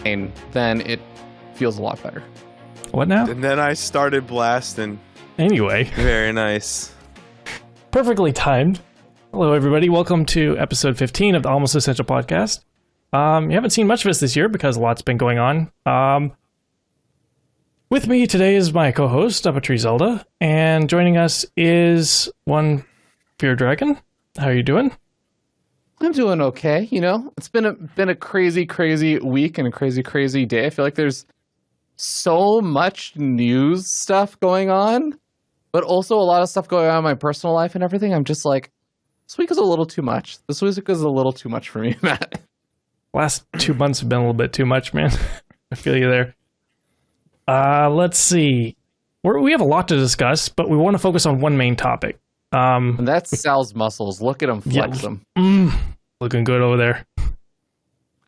and then it feels a lot better. What now? And then I started blasting. Anyway. Very nice. Perfectly timed. Hello, everybody. Welcome to episode 15 of the Almost Essential podcast. You haven't seen much of us this year because a lot's been going on. With me today is my co-host, Up-A-Tree Zelda, and joining us is one Fear Dragon. How are you doing? I'm doing okay. You know, it's been a crazy week and a crazy day. I feel like there's so much news stuff going on, but also a lot of stuff going on in my personal life and everything. I'm just like, this week is a little too much. This week is a little too much for me, Matt. Last 2 months have been a little bit too much, man. I feel you there. Let's see. We have a lot to discuss, but we want to focus on one main topic. And that's Sal's muscles. Look at him flex them. Looking good over there.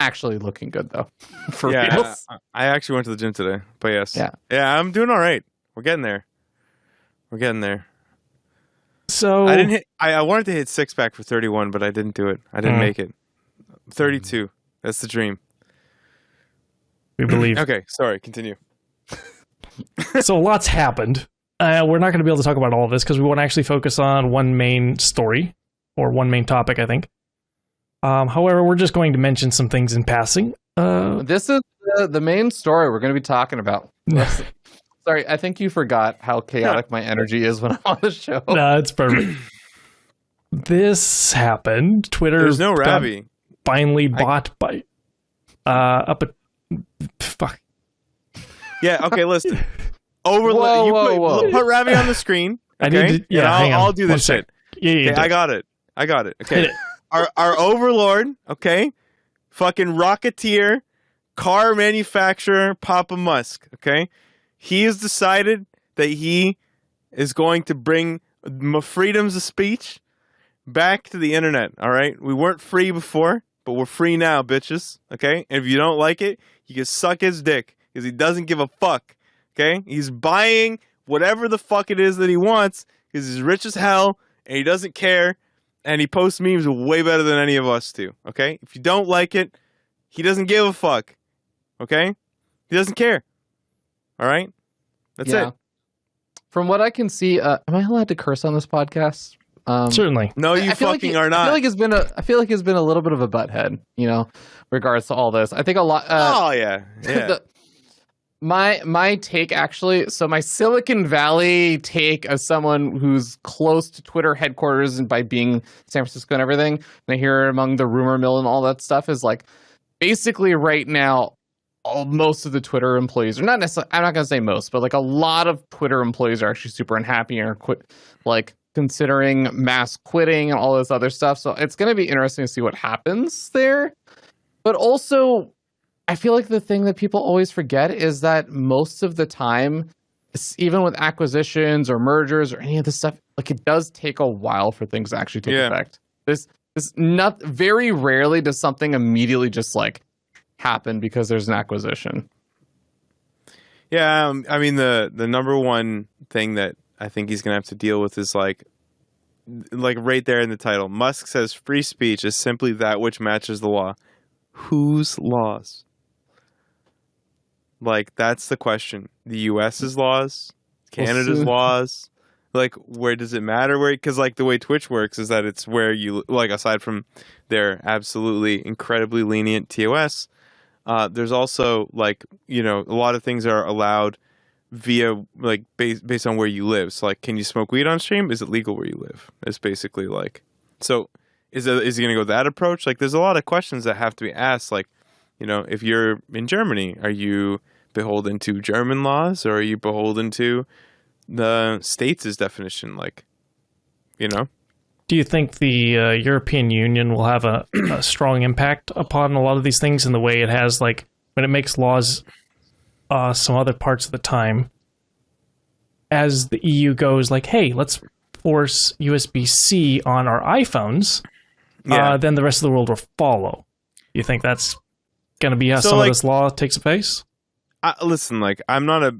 Actually looking good, though. For yeah, real. I actually went to the gym today, but yes. Yeah, I'm doing all right. We're getting there. So I wanted to hit six pack for 31, but I didn't do it. I didn't make it. 32. That's the dream. We believe. Okay, sorry. Continue. So a lot's happened. We're not going to be able to talk about all of this because we want to actually focus on one main story or one main topic, I think. However, we're just going to mention some things in passing. This is the main story we're going to be talking about. Sorry, I think you forgot how chaotic my energy is when I'm on the show. No, it's perfect. This happened. Twitter. There's no Ravi. Finally bought by fuck. Yeah, okay, listen. Overlord. Put Ravi on the screen. Okay? I need to, I'll do this shit. Yeah, okay, I got it. Okay. Our Overlord, okay? Fucking Rocketeer, car manufacturer, Papa Musk, okay? He has decided that he is going to bring freedoms of speech back to the internet, all right? We weren't free before, but we're free now, bitches, okay? And if you don't like it, you can suck his dick, because he doesn't give a fuck, okay? He's buying whatever the fuck it is that he wants, because he's rich as hell, and he doesn't care, and he posts memes way better than any of us do, okay? If you don't like it, he doesn't give a fuck, okay? He doesn't care, all right? That's it. From what I can see, am I allowed to curse on this podcast? Certainly. No, you fucking are not. I feel like it's been a little bit of a butthead, you know, regards to all this. I think a lot. Oh yeah. My take actually. So my Silicon Valley take as someone who's close to Twitter headquarters and by being San Francisco and everything, and I hear among the rumor mill and all that stuff is like, basically right now, most of the Twitter employees, or not necessarily, I'm not gonna say most, but like a lot of Twitter employees are actually super unhappy and are considering mass quitting and all this other stuff. So it's going to be interesting to see what happens there. But also, I feel like the thing that people always forget is that most of the time, even with acquisitions or mergers or any of this stuff, like it does take a while for things to actually take effect. This not very rarely does something immediately just like happen because there's an acquisition. Yeah, I mean the number one thing that I think he's gonna have to deal with is like right there in the title. Musk says free speech is simply that which matches the law. Whose laws? Like that's the question. The U.S.'s laws, Canada's laws. Like where does it matter? Because like the way Twitch works is that it's where you like aside from their absolutely incredibly lenient TOS, there's also like a lot of things are allowed via like based on where you live. So like, can you smoke weed on stream? Is it legal where you live? It's basically like, so is he going to go that approach? Like there's a lot of questions that have to be asked. Like, if you're in Germany, are you beholden to German laws or are you beholden to the states' definition? Like, Do you think the European Union will have a strong impact upon a lot of these things in the way it has, like when it makes laws some other parts of the time, as the EU goes like, hey, let's force USB-C on our iPhones, then the rest of the world will follow. You think that's going to be how some of this law takes place? Listen, like I'm not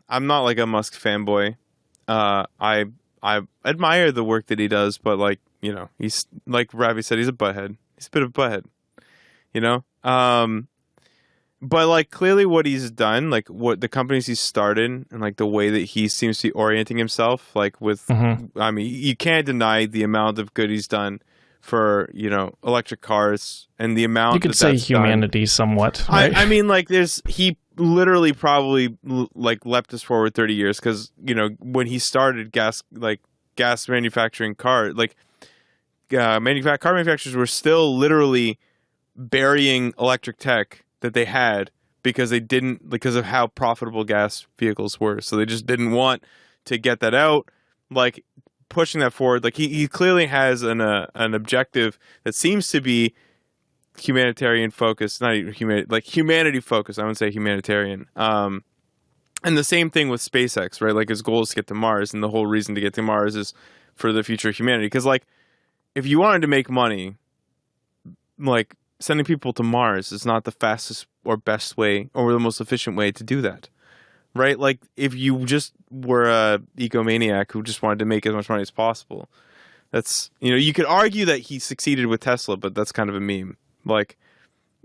like a Musk fanboy. I admire the work that he does, but like he's like Ravi said, he's a butthead. He's a bit of a butthead, But like clearly what he's done, like what the companies he's started and like the way that he seems to be orienting himself, like with, I mean, you can't deny the amount of good he's done for, you know, electric cars and the amount you could say humanity somewhat. Right? I mean, like he literally probably like leapt us forward 30 years because, you know, when he started gas manufacturing car manufacturers were still literally burying electric tech that they had because of how profitable gas vehicles were. So they just didn't want to get that out. Like pushing that forward, like he clearly has an objective that seems to be humanitarian focused, not even humanity focused. I wouldn't say humanitarian. And the same thing with SpaceX, right? Like his goal is to get to Mars, and the whole reason to get to Mars is for the future of humanity. Because like, if you wanted to make money, like sending people to Mars is not the fastest or best way or the most efficient way to do that, right? Like if you just were a egomaniac who just wanted to make as much money as possible, that's, you know, you could argue that he succeeded with Tesla, but that's kind of a meme. Like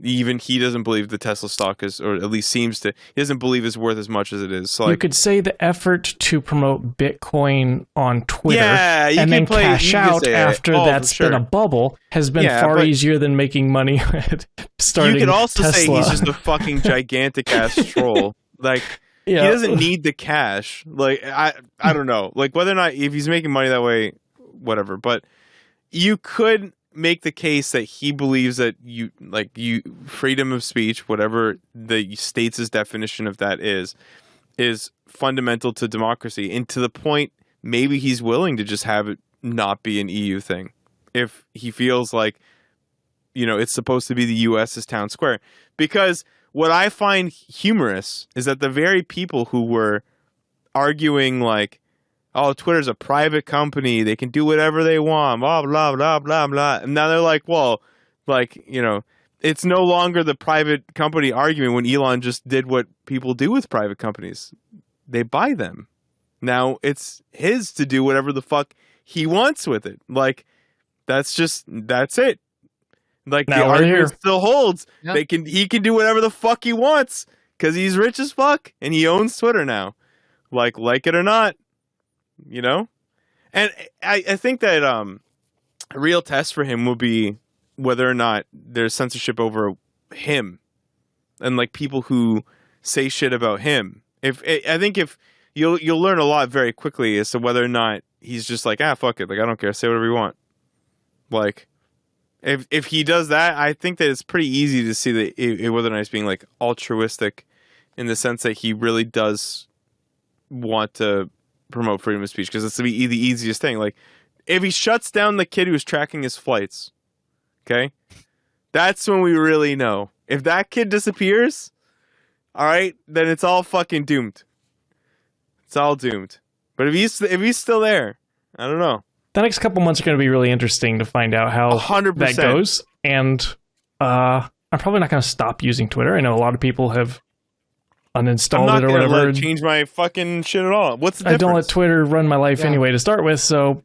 even he doesn't believe the Tesla stock is, or at least seems to, he doesn't believe it's worth as much as it is. So like, you could say the effort to promote Bitcoin on Twitter and then play, cash out after that's been a bubble has been far easier than making money at starting. You could also Tesla. say he's just a fucking gigantic ass troll. Like he doesn't need the cash. Like I don't know. Like whether or not if he's making money that way, whatever. But you could make the case that he believes that freedom of speech, whatever the states' definition of that is fundamental to democracy, and to the point maybe he's willing to just have it not be an EU thing if he feels like, you know, it's supposed to be the US's town square. Because what I find humorous is that the very people who were arguing like, oh, Twitter's a private company, they can do whatever they want, blah, blah, blah, blah, blah. And now they're like, well, like, you know, it's no longer the private company argument when Elon just did what people do with private companies. They buy them. Now it's his to do whatever the fuck he wants with it. Like, that's it. Like, now the argument still holds. Yep. He can do whatever the fuck he wants because he's rich as fuck and he owns Twitter now. Like it or not. You know, and I think that a real test for him will be whether or not there's censorship over him and like people who say shit about him. I think you'll learn a lot very quickly as to whether or not he's just like, fuck it, like I don't care, say whatever you want. Like if he does that, I think that it's pretty easy to see that whether or not he's being like altruistic in the sense that he really does want to promote freedom of speech, because it's the easiest thing. Like if he shuts down the kid who's tracking his flights, okay, that's when we really know. If that kid disappears, all right, then it's all fucking doomed. It's all doomed. But if he's still there, I don't know. The next couple months are going to be really interesting to find out how 100%. That goes. And I'm probably not going to stop using Twitter. I know a lot of people have uninstalled it or whatever. Let it change my fucking shit at all. What's the difference? I don't let Twitter run my life anyway to start with, so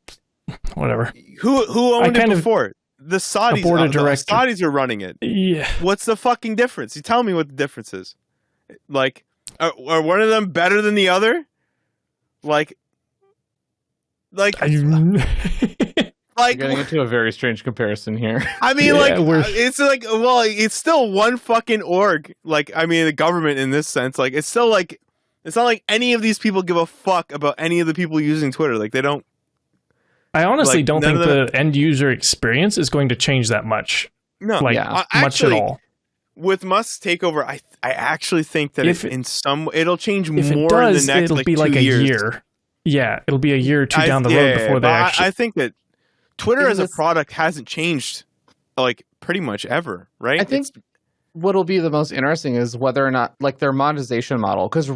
whatever. Who owned it before? The Saudis. The Saudis are running it. Yeah. What's the fucking difference? You tell me what the difference is. Like, are one of them better than the other? Like You're getting into a very strange comparison here. I mean, it's still one fucking org. Like, I mean, the government in this sense, like, it's still like, it's not like any of these people give a fuck about any of the people using Twitter. Like, they don't. I honestly don't think the end user experience is going to change that much. No, much at all. With Musk's takeover, I actually think that it'll change more in the next it'll be 2 years. A year. Yeah, it'll be a year or two down the road before they actually. I think that Twitter as a product hasn't changed, like, pretty much ever, right? I think what'll be the most interesting is whether or not, like, their monetization model. Because,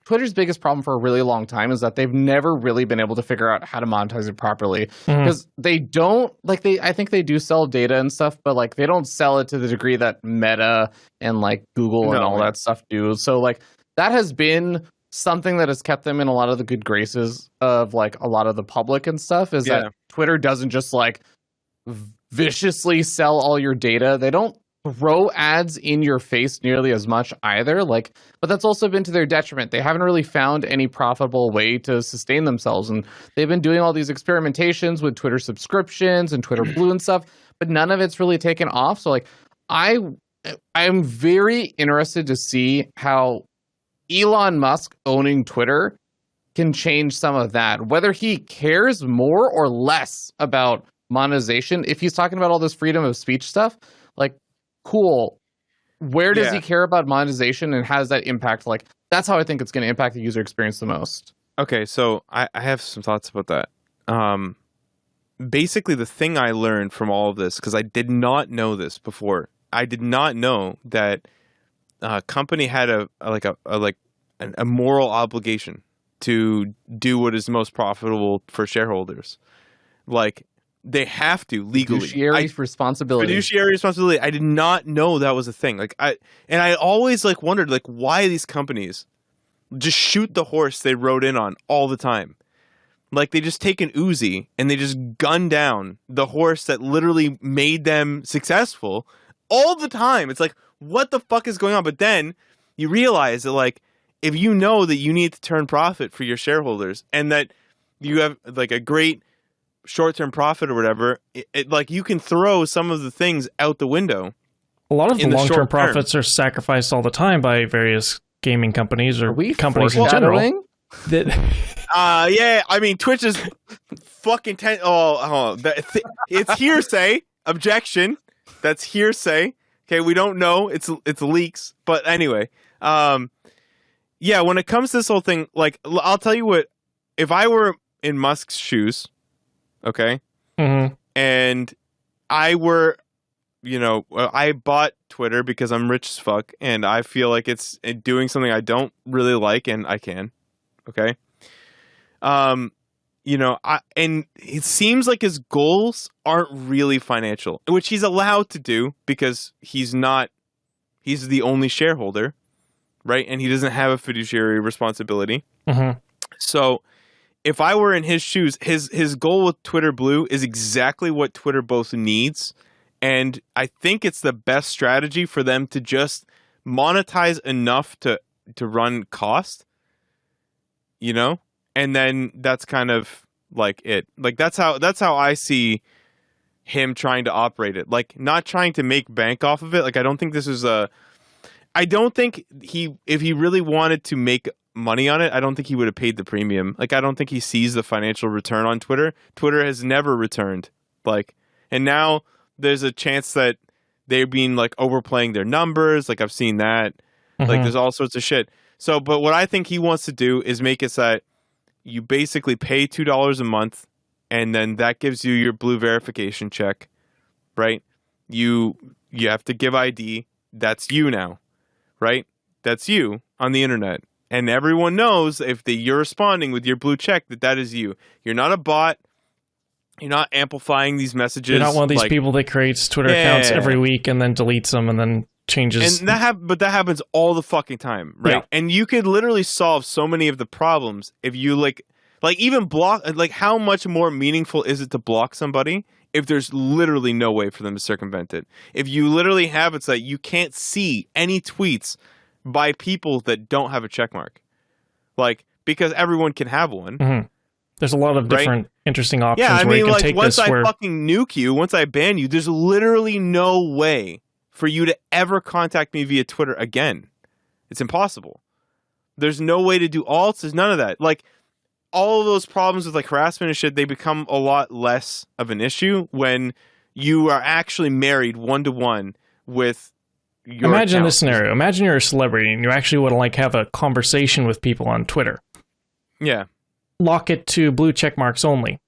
Twitter's biggest problem for a really long time is that they've never really been able to figure out how to monetize it properly. Because they don't, I think they do sell data and stuff, but, like, they don't sell it to the degree that Meta and, like, Google and all that stuff do. So, like, that has been something that has kept them in a lot of the good graces of, like, a lot of the public and stuff, is that Twitter doesn't just, like, viciously sell all your data. They don't throw ads in your face nearly as much either. Like, but that's also been to their detriment. They haven't really found any profitable way to sustain themselves, and they've been doing all these experimentations with Twitter subscriptions and Twitter Blue and stuff, but none of it's really taken off. So like, I'm very interested to see how Elon Musk owning Twitter can change some of that. Whether he cares more or less about monetization, if he's talking about all this freedom of speech stuff, like, cool. Where does he care about monetization, and how does that impact? Like, that's how I think it's going to impact the user experience the most. Okay, so I have some thoughts about that. Basically, the thing I learned from all of this, because I did not know this before, I did not know that a company had a moral obligation to do what is most profitable for shareholders. Like, they have to legally. Fiduciary responsibility. I did not know that was a thing. Like, I always like wondered, like, why these companies just shoot the horse they rode in on all the time. Like, they just take an Uzi and they just gun down the horse that literally made them successful all the time. It's like, what the fuck is going on? But then you realize that, like, if you know that you need to turn profit for your shareholders and that you have like a great short-term profit or whatever, like, you can throw some of the things out the window. A lot of the long-term profits are sacrificed all the time by various gaming companies or companies in general. Yeah, I mean, Twitch is fucking it's hearsay. Objection. That's hearsay. Okay, we don't know. It's leaks. But anyway, yeah, when it comes to this whole thing, like, I'll tell you what, if I were in Musk's shoes, okay, and I were, I bought Twitter because I'm rich as fuck, and I feel like it's doing something I don't really like, and I can, okay, and it seems like his goals aren't really financial, which he's allowed to do because he's the only shareholder, right? And he doesn't have a fiduciary responsibility. So if I were in his shoes, his goal with Twitter Blue is exactly what Twitter both needs. And I think it's the best strategy for them to just monetize enough to run cost, and then that's kind of like it. Like, that's how I see him trying to operate it. Like, not trying to make bank off of it. Like, I don't think if he really wanted to make money on it, I don't think he would have paid the premium. Like, I don't think he sees the financial return on Twitter. Twitter has never returned. Like, and now there's a chance that they're being, like, overplaying their numbers. Like, I've seen that. Like, there's all sorts of shit. So, but what I think he wants to do is make it so that you basically pay $2 a month, and then that gives you your Blue verification check, right? You have to give ID. That's you now, right? That's you on the internet. And everyone knows if you're responding with your Blue check, that is you. You're not a bot. You're not amplifying these messages. You're not one of these people that creates Twitter accounts every week and then deletes them and then changes. And that happens all the fucking time, right? Yeah. And you could literally solve so many of the problems if you like even block. Like, how much more meaningful is it to block somebody if there's literally no way for them to circumvent it? If you literally have it so that you can't see any tweets by people that don't have a check mark, like, because everyone can have one. There's a lot of different interesting options. Yeah, I where mean, you can like, take once this I fucking nuke you, once I ban you, there's literally no way for you to ever contact me via Twitter again. It's impossible. There's no way to do alts. There's none of that. Like, all of those problems with, like, harassment and shit, they become a lot less of an issue when you are actually married one-to-one with your Imagine account. this scenario. Imagine you're a celebrity and you actually want to, like, have a conversation with people on Twitter. Yeah. Lock it to blue check marks only.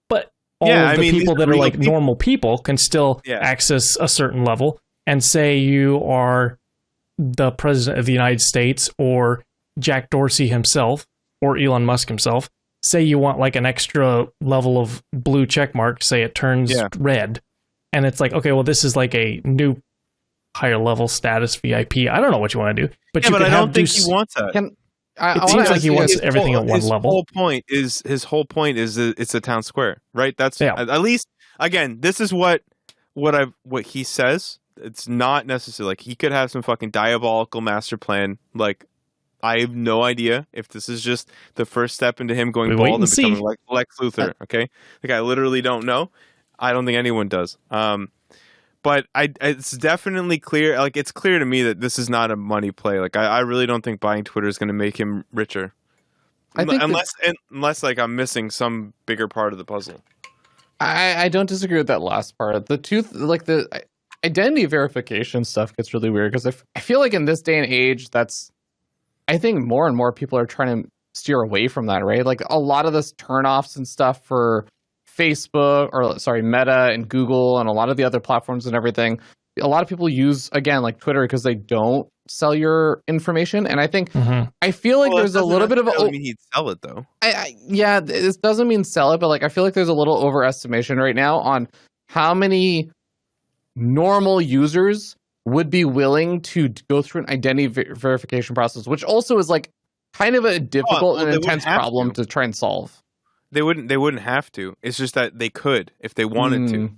But all of the people that are, like, normal people can still access a certain level. And say you are the president of the United States or Jack Dorsey himself or Elon Musk himself. Say you want, like, an extra level of blue check mark. Say it turns red. And it's like, okay, well, this is like a new higher level status VIP. I don't know what you want to do. But I don't think he wants that. It seems like he wants everything at one level. His whole point is it's a town square, right? That's at least, again, this is what he says. it's not necessary. Like, he could have some fucking diabolical master plan. Like, I have no idea if this is just the first step into him going bald and becoming like Lex Luthor. Okay, like, I literally don't know. I don't think anyone does. But it's definitely clear. Like, it's clear to me that this is not a money play. Like, I really don't think buying Twitter is going to make him richer. I think unless like I'm missing some bigger part of the puzzle. I don't disagree with that last part. The identity verification stuff gets really weird because I feel like in this day and age, I think more and more people are trying to steer away from that, right? Like, a lot of this turnoffs and stuff for Meta and Google and a lot of the other platforms and everything. A lot of people use, again, like Twitter because they don't sell your information. And I think, I feel like there's a little bit of I mean, he'd sell it though. Yeah, this doesn't mean sell it, but like, I feel like there's a little overestimation right now on how many normal users would be willing to go through an identity verification process, which also is like kind of a difficult and intense problem to try and solve. They wouldn't have to. It's just that they could if they wanted to.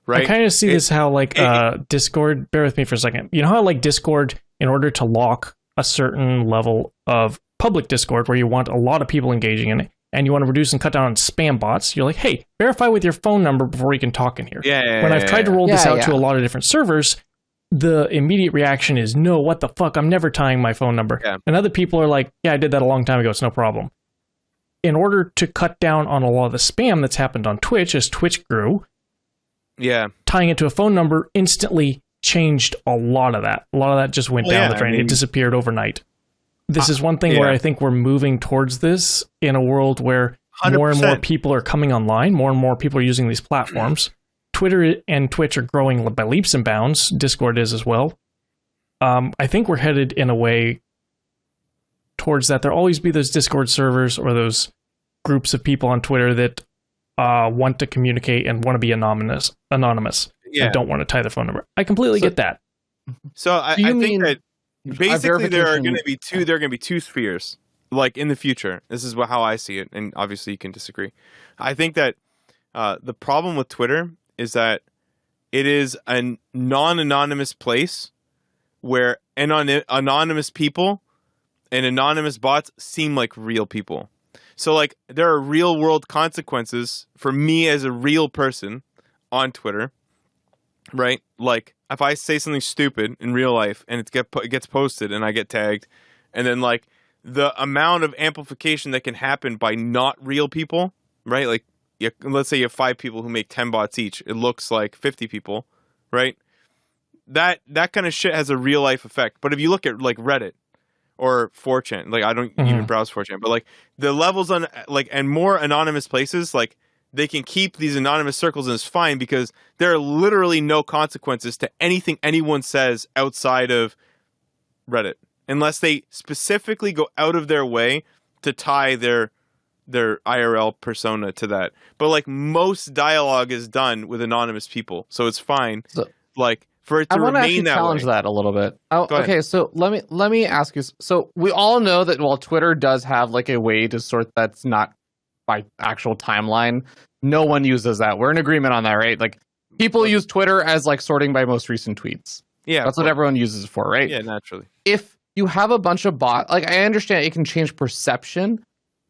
Right? I kind of see this how like Discord, bear with me for a second. You know how like Discord, in order to lock a certain level of public Discord where you want a lot of people engaging in it and you want to reduce and cut down on spam bots, you're like, hey, verify with your phone number before you can talk in here. When I've tried to roll this out to a lot of different servers, the immediate reaction is, no, what the fuck? I'm never tying my phone number. Yeah. And other people are like, yeah, I did that a long time ago. It's no problem. In order to cut down on a lot of the spam that's happened on Twitch as Twitch grew, tying it to a phone number instantly changed a lot of that. A lot of that just went down the drain. It disappeared overnight. This is one thing where I think we're moving towards this in a world where 100%. More and more people are coming online. More and more people are using these platforms. Twitter and Twitch are growing by leaps and bounds. Discord is as well. I think we're headed in a way towards that. There'll always be those Discord servers or those groups of people on Twitter that want to communicate and want to be anonymous and don't want to tie their phone number. I completely get that. So I think that basically there are going to be two spheres, like, in the future. This is how I see it, and obviously you can disagree. I think that the problem with Twitter is that it is a non-anonymous place where anonymous people and anonymous bots seem like real people. So, like, there are real world consequences for me as a real person on Twitter, right? Like, if I say something stupid in real life and it gets posted and I get tagged, and then, like, the amount of amplification that can happen by not real people, right? Like, let's say you have 5 people who make 10 bots each. It looks like 50 people, right? That kind of shit has a real life effect. But if you look at, like, Reddit or 4chan, like, I don't even browse 4chan, but, like, the levels on, like, and more anonymous places, like, they can keep these anonymous circles and it's fine because there are literally no consequences to anything anyone says outside of Reddit, unless they specifically go out of their way to tie their IRL persona to that. But, like, most dialogue is done with anonymous people, so it's fine. So, like, for it to remain that way. I want to challenge that a little bit. Okay, so let me ask you. So we all know that while Twitter does have, like, a way to sort that's not by actual timeline, no one uses that. We're in agreement on that, right? Like, people use Twitter as, like, sorting by most recent tweets. Yeah, that's what everyone uses it for, right? Yeah, naturally. If you have a bunch of bots, like, I understand it can change perception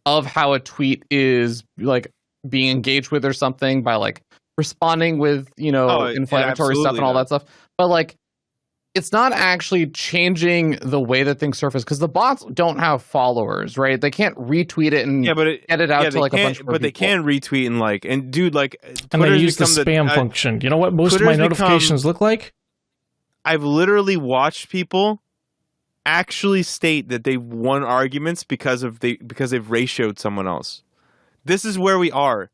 of how a tweet is, like, being engaged with or something by, like, responding with, inflammatory stuff and all that stuff. But, like, it's not actually changing the way that things surface because the bots don't have followers, right? They can't retweet it and get it out to, like, a bunch of people. But they can retweet and, like, and dude, like, and they use the spam function. You know what most of my notifications look like? I've literally watched people actually state that they've won arguments because they've ratioed someone else. This is where we are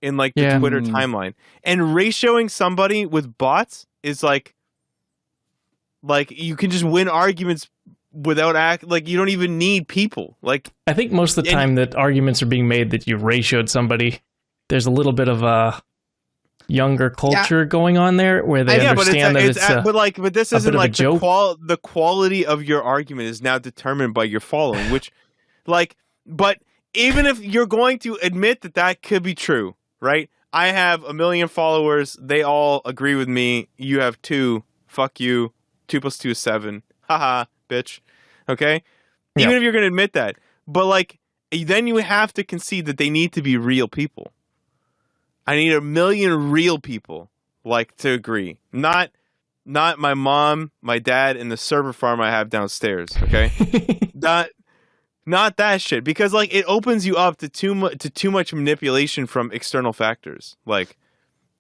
in, like, the Twitter timeline. And ratioing somebody with bots is like you can just win arguments without like, you don't even need people. Like, I think most of the time that arguments are being made that you ratioed somebody, there's a little bit of a younger culture going on there where they understand that it's but this isn't like the quality of your argument is now determined by your following, which, like, but even if you're going to admit that could be true, right? I have 1 million followers. They all agree with me. You have 2 fuck you, 2 + 2 is 7, haha, bitch. Okay, Yeah. even if you're gonna admit that, but like then you have to concede that they need to be real people. I need 1 million real people like to agree, not my mom, my dad, and the server farm I have downstairs. Okay, not that shit, because like it opens you up to too much manipulation from external factors, like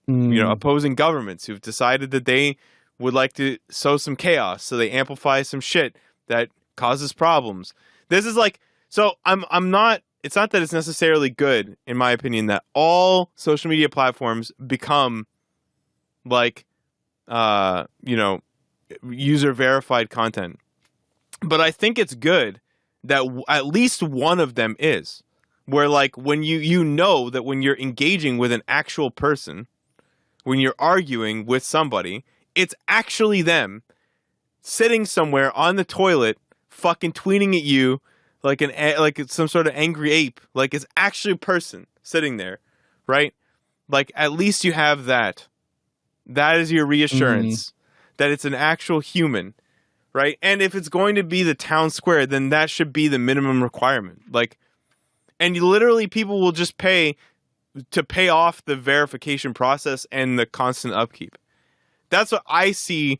opposing governments who've decided that they would like to sow some chaos, so they amplify some shit that causes problems. This is like, so I'm not. It's not that it's necessarily good, in my opinion, that all social media platforms become like, user verified content. But I think it's good that at least one of them is, where like when you know that when you're engaging with an actual person, when you're arguing with somebody, it's actually them sitting somewhere on the toilet, fucking tweeting at you like it's some sort of angry ape. Like it's actually a person sitting there, right? Like at least you have that. That is your reassurance that it's an actual human, right? And if it's going to be the town square, then that should be the minimum requirement. Like, and literally people will just pay off the verification process and the constant upkeep. That's what I see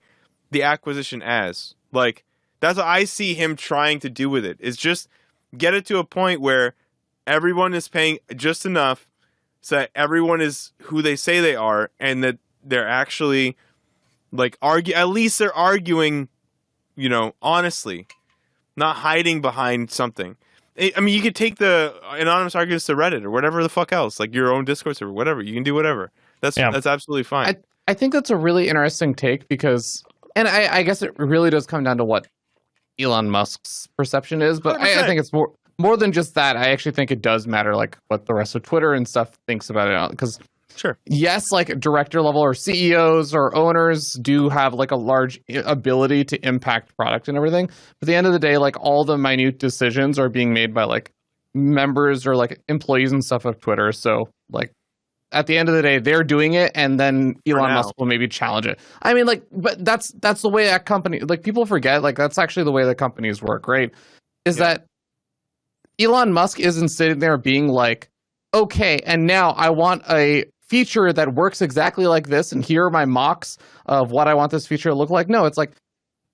the acquisition as. Like, that's what I see him trying to do with it, is just get it to a point where everyone is paying just enough so that everyone is who they say they are, and that they're actually like at least they're arguing, honestly, not hiding behind something. I mean, you could take the anonymous arguments to Reddit or whatever the fuck else, like your own Discord server, whatever. You can do whatever. That's absolutely fine. I think that's a really interesting take because, and I guess it really does come down to what Elon Musk's perception is, but I think it's more than just that. I actually think it does matter, like what the rest of Twitter and stuff thinks about it, because sure, yes, like director level or CEOs or owners do have like a large ability to impact product and everything. But at the end of the day, like all the minute decisions are being made by like members or like employees and stuff of Twitter. So like at the end of the day, they're doing it, and then Elon Musk will maybe challenge it. I mean, like, but that's the way that company, like people forget, like that's actually the way that companies work, right? Is that Elon Musk isn't sitting there being like, okay, and now I want a feature that works exactly like this, and here are my mocks of what I want this feature to look like. No, it's like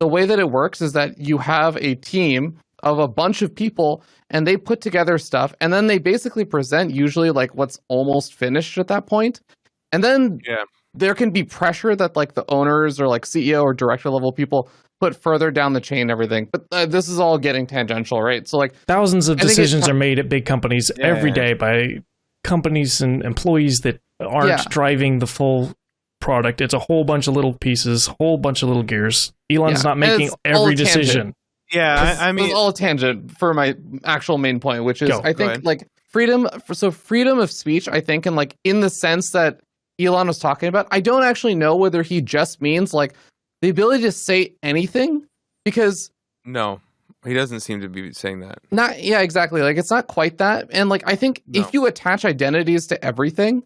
the way that it works is that you have a team of a bunch of people, and they put together stuff, and then they basically present usually like what's almost finished at that point. And then there can be pressure that like the owners or like CEO or director level people put further down the chain and everything. But this is all getting tangential, right? So like thousands of decisions are made at big companies every day by companies and employees that aren't driving the full product. It's a whole bunch of little pieces, whole bunch of little gears. Elon's not making every decision. Yeah, I mean, it's all a tangent for my actual main point, which is I think like freedom of speech, I think, and like in the sense that Elon was talking about, I don't actually know whether he just means like the ability to say anything, because no, he doesn't seem to be saying that. Exactly. Like it's not quite that. And like I think if you attach identities to everything,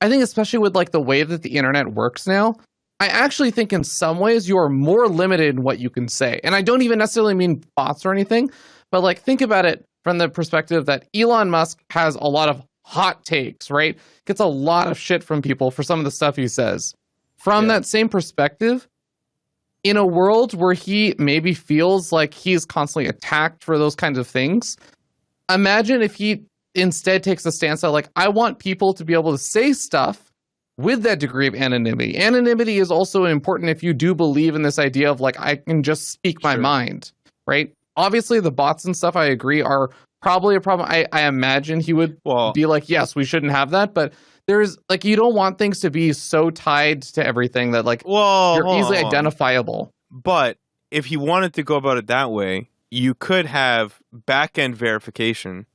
I think especially with like the way that the internet works now, I actually think in some ways you are more limited in what you can say. And I don't even necessarily mean bots or anything, but like think about it from the perspective that Elon Musk has a lot of hot takes, right? Gets a lot of shit from people for some of the stuff he says. From that same perspective, in a world where he maybe feels like he's constantly attacked for those kinds of things, imagine if he instead takes the stance that like, I want people to be able to say stuff with that degree of anonymity. Anonymity is also important if you do believe in this idea of like, I can just speak my mind, right? Obviously the bots and stuff, I agree, are probably a problem. I imagine he would be like, yes, we shouldn't have that, but there's like, you don't want things to be so tied to everything that like you're easily identifiable. But if you wanted to go about it that way, you could have back-end verification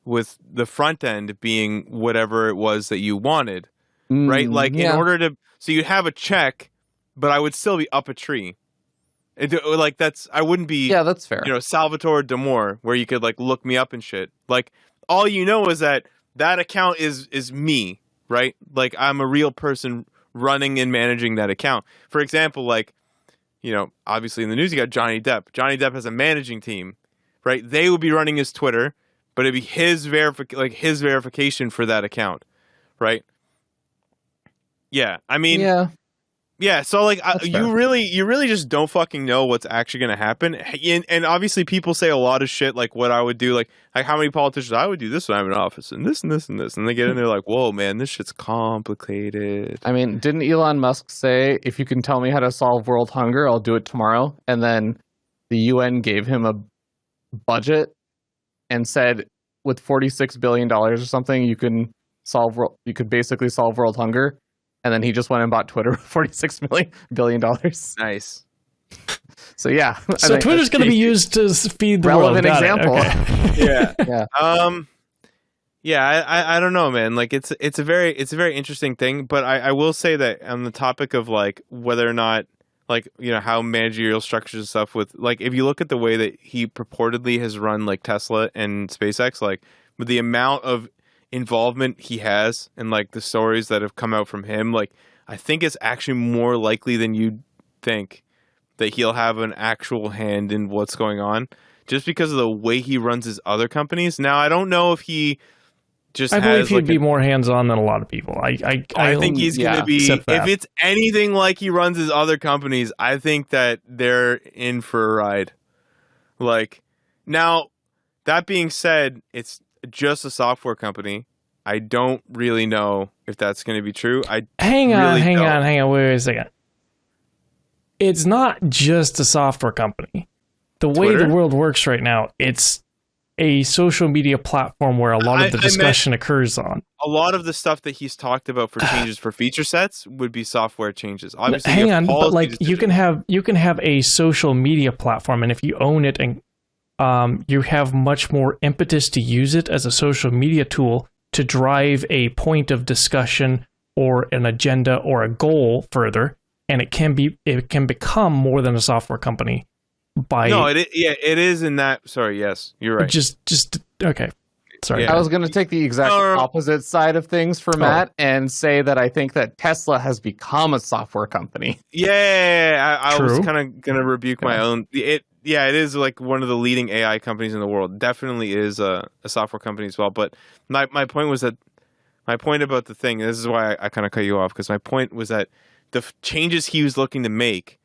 with the front end being whatever it was that you wanted. Right? Like in order to, so you'd have a check, but I would still be up a tree. Like I wouldn't be, that's fair. Salvatore Damore, where you could like look me up and shit. Like all you know is that account is me, right? Like I'm a real person running and managing that account. For example, like obviously in the news you got Johnny Depp. Johnny Depp has a managing team, right? They would be running his Twitter, but it'd be his verification for that account, right? Yeah, I mean, yeah. So like, you really just don't fucking know what's actually going to happen. And obviously, people say a lot of shit like what I would do, like how many politicians I would do this when I'm in office, and this and this and this, and they get in there like, whoa, man, this shit's complicated. I mean, didn't Elon Musk say, if you can tell me how to solve world hunger, I'll do it tomorrow? And then the UN gave him a budget and said, with $46 billion or something, you could basically solve world hunger. And then he just went and bought Twitter for $46 billion. Nice. So yeah. So Twitter's going to be used to feed the relevant world. Example. Okay. Yeah. Yeah. I don't know, man. Like it's a very interesting thing. But I will say that on the topic of like whether or not like how managerial structures and stuff with like if you look at the way that he purportedly has run like Tesla and SpaceX, like with the amount of involvement he has and like the stories that have come out from him, like I think it's actually more likely than you'd think that he'll have an actual hand in what's going on just because of the way he runs his other companies. Now I don't know if he just I believe he'd be more hands-on than a lot of people. I think he's going to be, if it's anything like he runs his other companies, I think that they're in for a ride. Like, now, that being said, it's just a software company. I don't really know if that's going to be true. Hang on, wait a second. It's not just a software company. The way the world works right now, it's a social media platform where a lot of the discussion occurs on. A lot of the stuff that he's talked about for changes for feature sets would be software changes. Obviously, hang on, but like you can have a social media platform, and if you own it and you have much more impetus to use it as a social media tool to drive a point of discussion or an agenda or a goal further, and it can become more than a software company. It is in that. Sorry, yes, you're right. Just okay. Sorry, I was going to take the exact opposite side of things for Matt and say that I think that Tesla has become a software company. Yeah, I was kind of going to rebuke my own. It is like one of the leading AI companies in the world. Definitely is a software company as well. But my point was that my point about the thing. This is why I kind of cut you off, because my point was that the changes he was looking to make,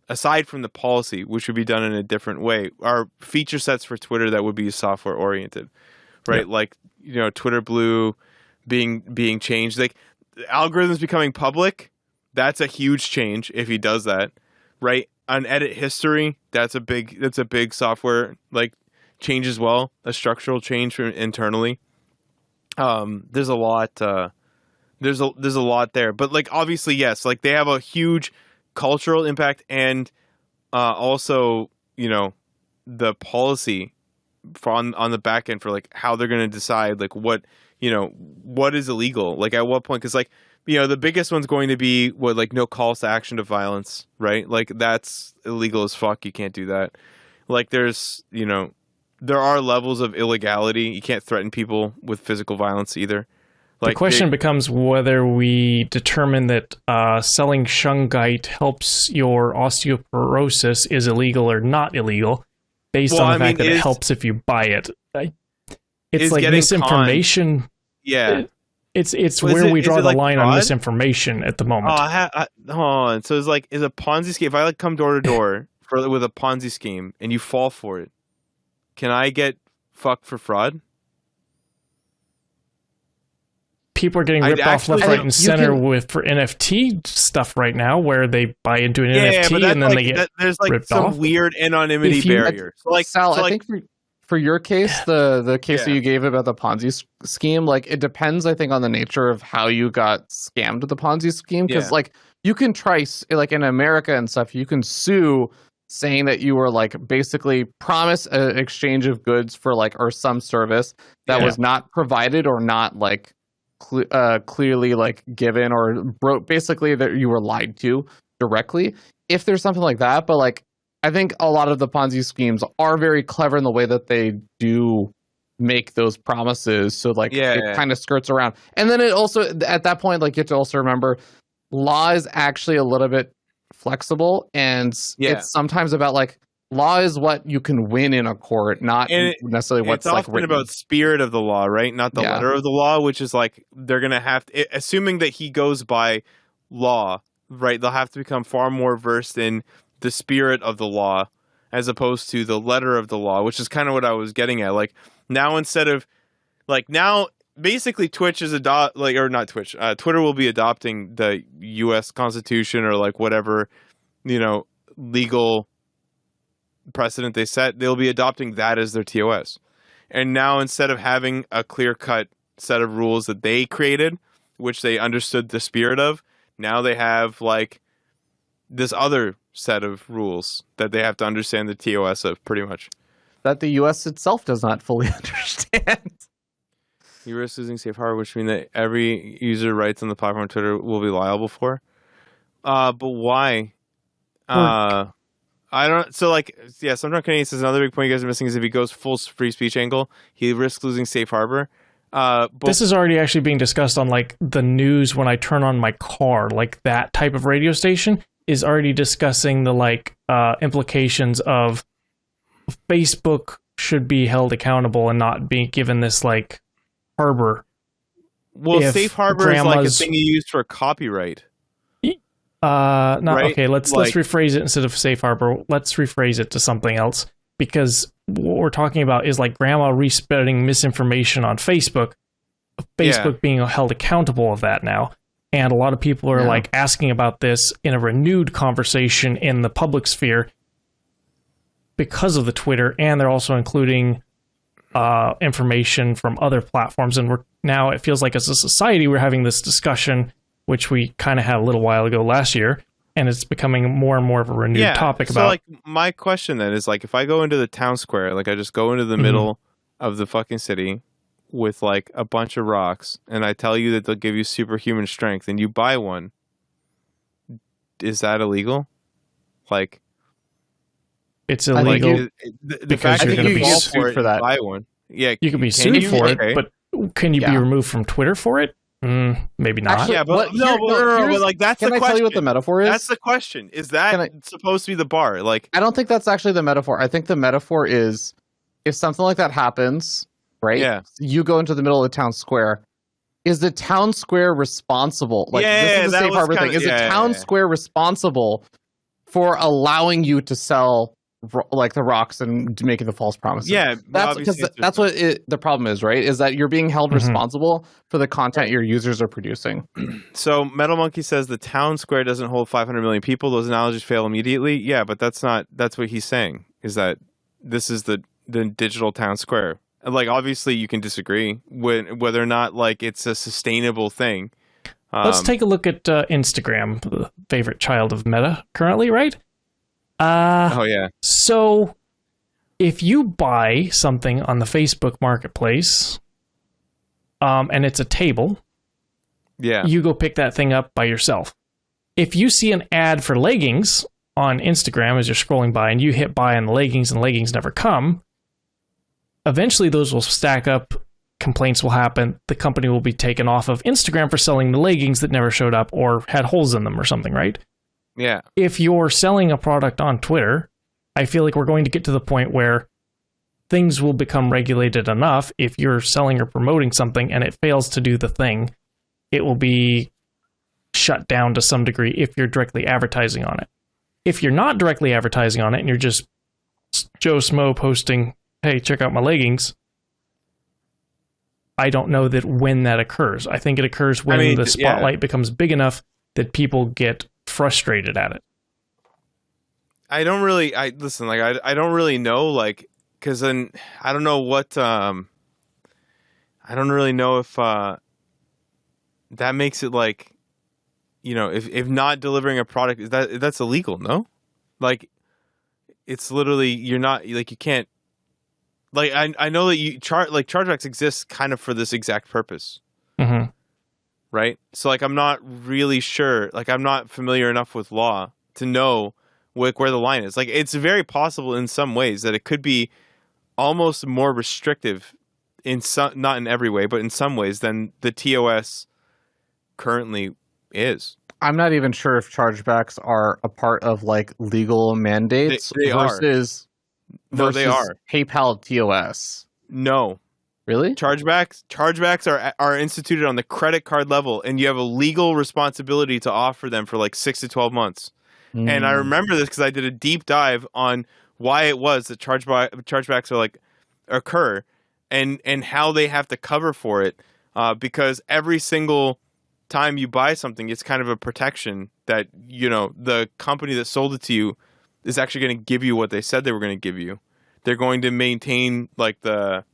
aside from the policy, which would be done in a different way, are feature sets for Twitter that would be software oriented, right? Yeah. Like, Twitter Blue being changed, like algorithms becoming public. That's a huge change if he does that, right? Unedit history, that's a big software like change as well, a structural change from internally. There's a lot. There's a lot there, but like obviously yes, like they have a huge cultural impact, and also the policy on the back end for like how they're going to decide like what is illegal, like at what point, because like the biggest one's going to be like no calls to action to violence, right? Like that's illegal as fuck. You can't do that. Like there's there are levels of illegality. You can't threaten people with physical violence either. Like, the question becomes whether we determine that selling shungite helps your osteoporosis is illegal or not illegal, based on the fact that it helps if you buy it. It's like misinformation. Yeah. It's where we draw the line on misinformation at the moment. Hold on. So is a Ponzi scheme. If I come door to door with a Ponzi scheme and you fall for it, can I get fucked for fraud? People are getting ripped off left, right, and center for NFT stuff right now, where they buy into an NFT and then they get there's like ripped some off. Weird anonymity barrier. Sal, I think for your case, the case that you gave about the Ponzi scheme, like it depends, I think, on the nature of how you got scammed with the Ponzi scheme. Because like you can try, like in America and stuff, you can sue saying that you were like basically promised an exchange of goods for like or some service that was not provided or not like clearly like given, or basically that you were lied to directly, if there's something like that. But like I think a lot of the Ponzi schemes are very clever in the way that they do make those promises, so like it kind of skirts around. And then it also, at that point, like you have to also remember law is actually a little bit flexible, and Yeah. it's sometimes about like law is what you can win in a court, not necessarily what's it's like often written. about spirit of the law, right? Not the letter of the law, which is like they're gonna have to, assuming that he goes by law, right? They'll have to become far more versed in the spirit of the law as opposed to the letter of the law, which is kind of what I was getting at. Like now, instead of like now, basically Twitch is or not Twitch, Twitter will be adopting the U.S. Constitution or like whatever, legal precedent they set. They'll be adopting that as their TOS. And now instead of having a clear-cut set of rules that they created, which they understood the spirit of, now they have like this other set of rules that they have to understand the TOS of, pretty much. That the U.S. itself does not fully understand. You risk losing safe harbor, which means that every user rights on the platform Twitter will be liable for. But why? I don't. So like, yeah. Sometimes Canadian says another big point you guys are missing is if he goes full free speech angle, he risks losing safe harbor. This is already actually being discussed on like the news when I turn on my car. Like that type of radio station is already discussing the like implications of Facebook should be held accountable and not being given this like harbor. Well, safe harbor is like a thing you use for copyright. Right? Okay, let's rephrase it instead of safe harbor. Let's rephrase it to something else, because what we're talking about is like grandma respreading misinformation on Facebook, being held accountable of that now. And a lot of people are like asking about this in a renewed conversation in the public sphere because of the Twitter, and they're also including information from other platforms. And it feels like as a society, we're having this discussion, which we kind of had a little while ago last year, and it's becoming more and more of a renewed topic about. So, like, my question then is, like, if I go into the town square, like, I just go into the middle of the fucking city with, like, a bunch of rocks, and I tell you that they'll give you superhuman strength, and you buy one, is that illegal? Like, it's illegal because you're going to be sued for that. Buy one. Yeah, you can be sued for it, but can you be removed from Twitter for it? Maybe not. Actually, but like that's the question. Can I tell you what the metaphor is? That's the question. Is that supposed to be the bar? Like, I don't think that's actually the metaphor. I think the metaphor is if something like that happens, right? Yeah. You go into the middle of the town square. Is the town square responsible? Like, this is a safe harbor thing. Is the town square responsible for allowing you to sell like the rocks and making the false promises? Yeah, that's because that's what the problem is, right? Is that you're being held responsible for the content your users are producing. So Metal Monkey says the town square doesn't hold 500 million people. Those analogies fail immediately. Yeah, but that's what he's saying, is that this is the digital town square. And like, obviously you can disagree with whether or not like it's a sustainable thing. Let's take a look at Instagram, the favorite child of Meta currently, right? Oh yeah. So if you buy something on the Facebook Marketplace, and it's a table, you go pick that thing up by yourself. If you see an ad for leggings on Instagram as you're scrolling by and you hit buy on the leggings and leggings never come, eventually those will stack up, complaints will happen, the company will be taken off of Instagram for selling the leggings that never showed up or had holes in them or something, right? Yeah. If you're selling a product on Twitter, I feel like we're going to get to the point where things will become regulated enough. If you're selling or promoting something and it fails to do the thing, it will be shut down to some degree if you're directly advertising on it. If you're not directly advertising on it and you're just Joe Smo posting, hey, check out my leggings, I don't know that when that occurs. I think it occurs when the spotlight becomes big enough that people get frustrated at it. I don't really know, like, because then I don't know what I don't really know if that makes it like, if not delivering a product, that's illegal, no? Like, it's literally, you're not, like, you can't, like, I know that chargebacks exist kind of for this exact purpose. Right? So, like, I'm not really sure. Like, I'm not familiar enough with law to know where the line is. Like, it's very possible in some ways that it could be almost more restrictive in some, not in every way, but in some ways than the TOS currently is. I'm not even sure if chargebacks are a part of like legal mandates They versus No, they are. PayPal TOS. No. Really? Chargebacks are instituted on the credit card level, and you have a legal responsibility to offer them for like 6 to 12 months. And I remember this because I did a deep dive on why it was that chargebacks are like occur, and how they have to cover for it. Because every single time you buy something, it's kind of a protection that the company that sold it to you is actually going to give you what they said they were going to give you. They're going to maintain like the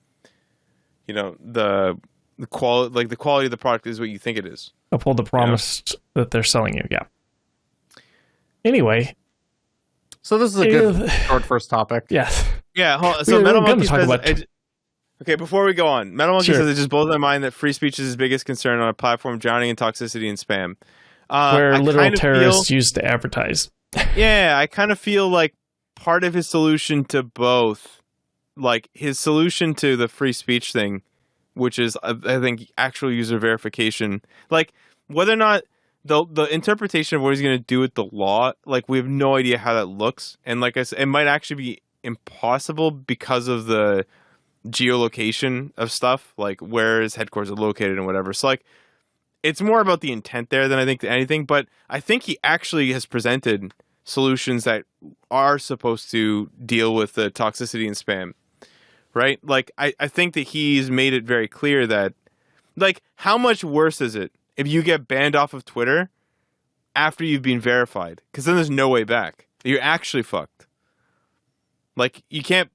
quality, like the quality of the product is what you think it is. Uphold the promise that they're selling you. Yeah. Anyway, so this is a good short first topic. Yes. Yeah. So Metal Monkey says. Okay, before we go on, Metal Monkey says it just blows my mind that free speech is his biggest concern on a platform drowning in toxicity and spam. Where literal terrorists used to advertise. Yeah, I kind of feel like part of his solution to both, like his solution to the free speech thing, which is, I think, actual user verification, like whether or not the interpretation of what he's going to do with the law, like we have no idea how that looks. And like I said, it might actually be impossible because of the geolocation of stuff, like where his headquarters are located and whatever. So like it's more about the intent there than I think anything, but I think he actually has presented solutions that are supposed to deal with the toxicity and spam, right? Like I think that he's made it very clear that, like, how much worse is it if you get banned off of Twitter after you've been verified? Because then there's no way back. You're actually fucked. Like you can't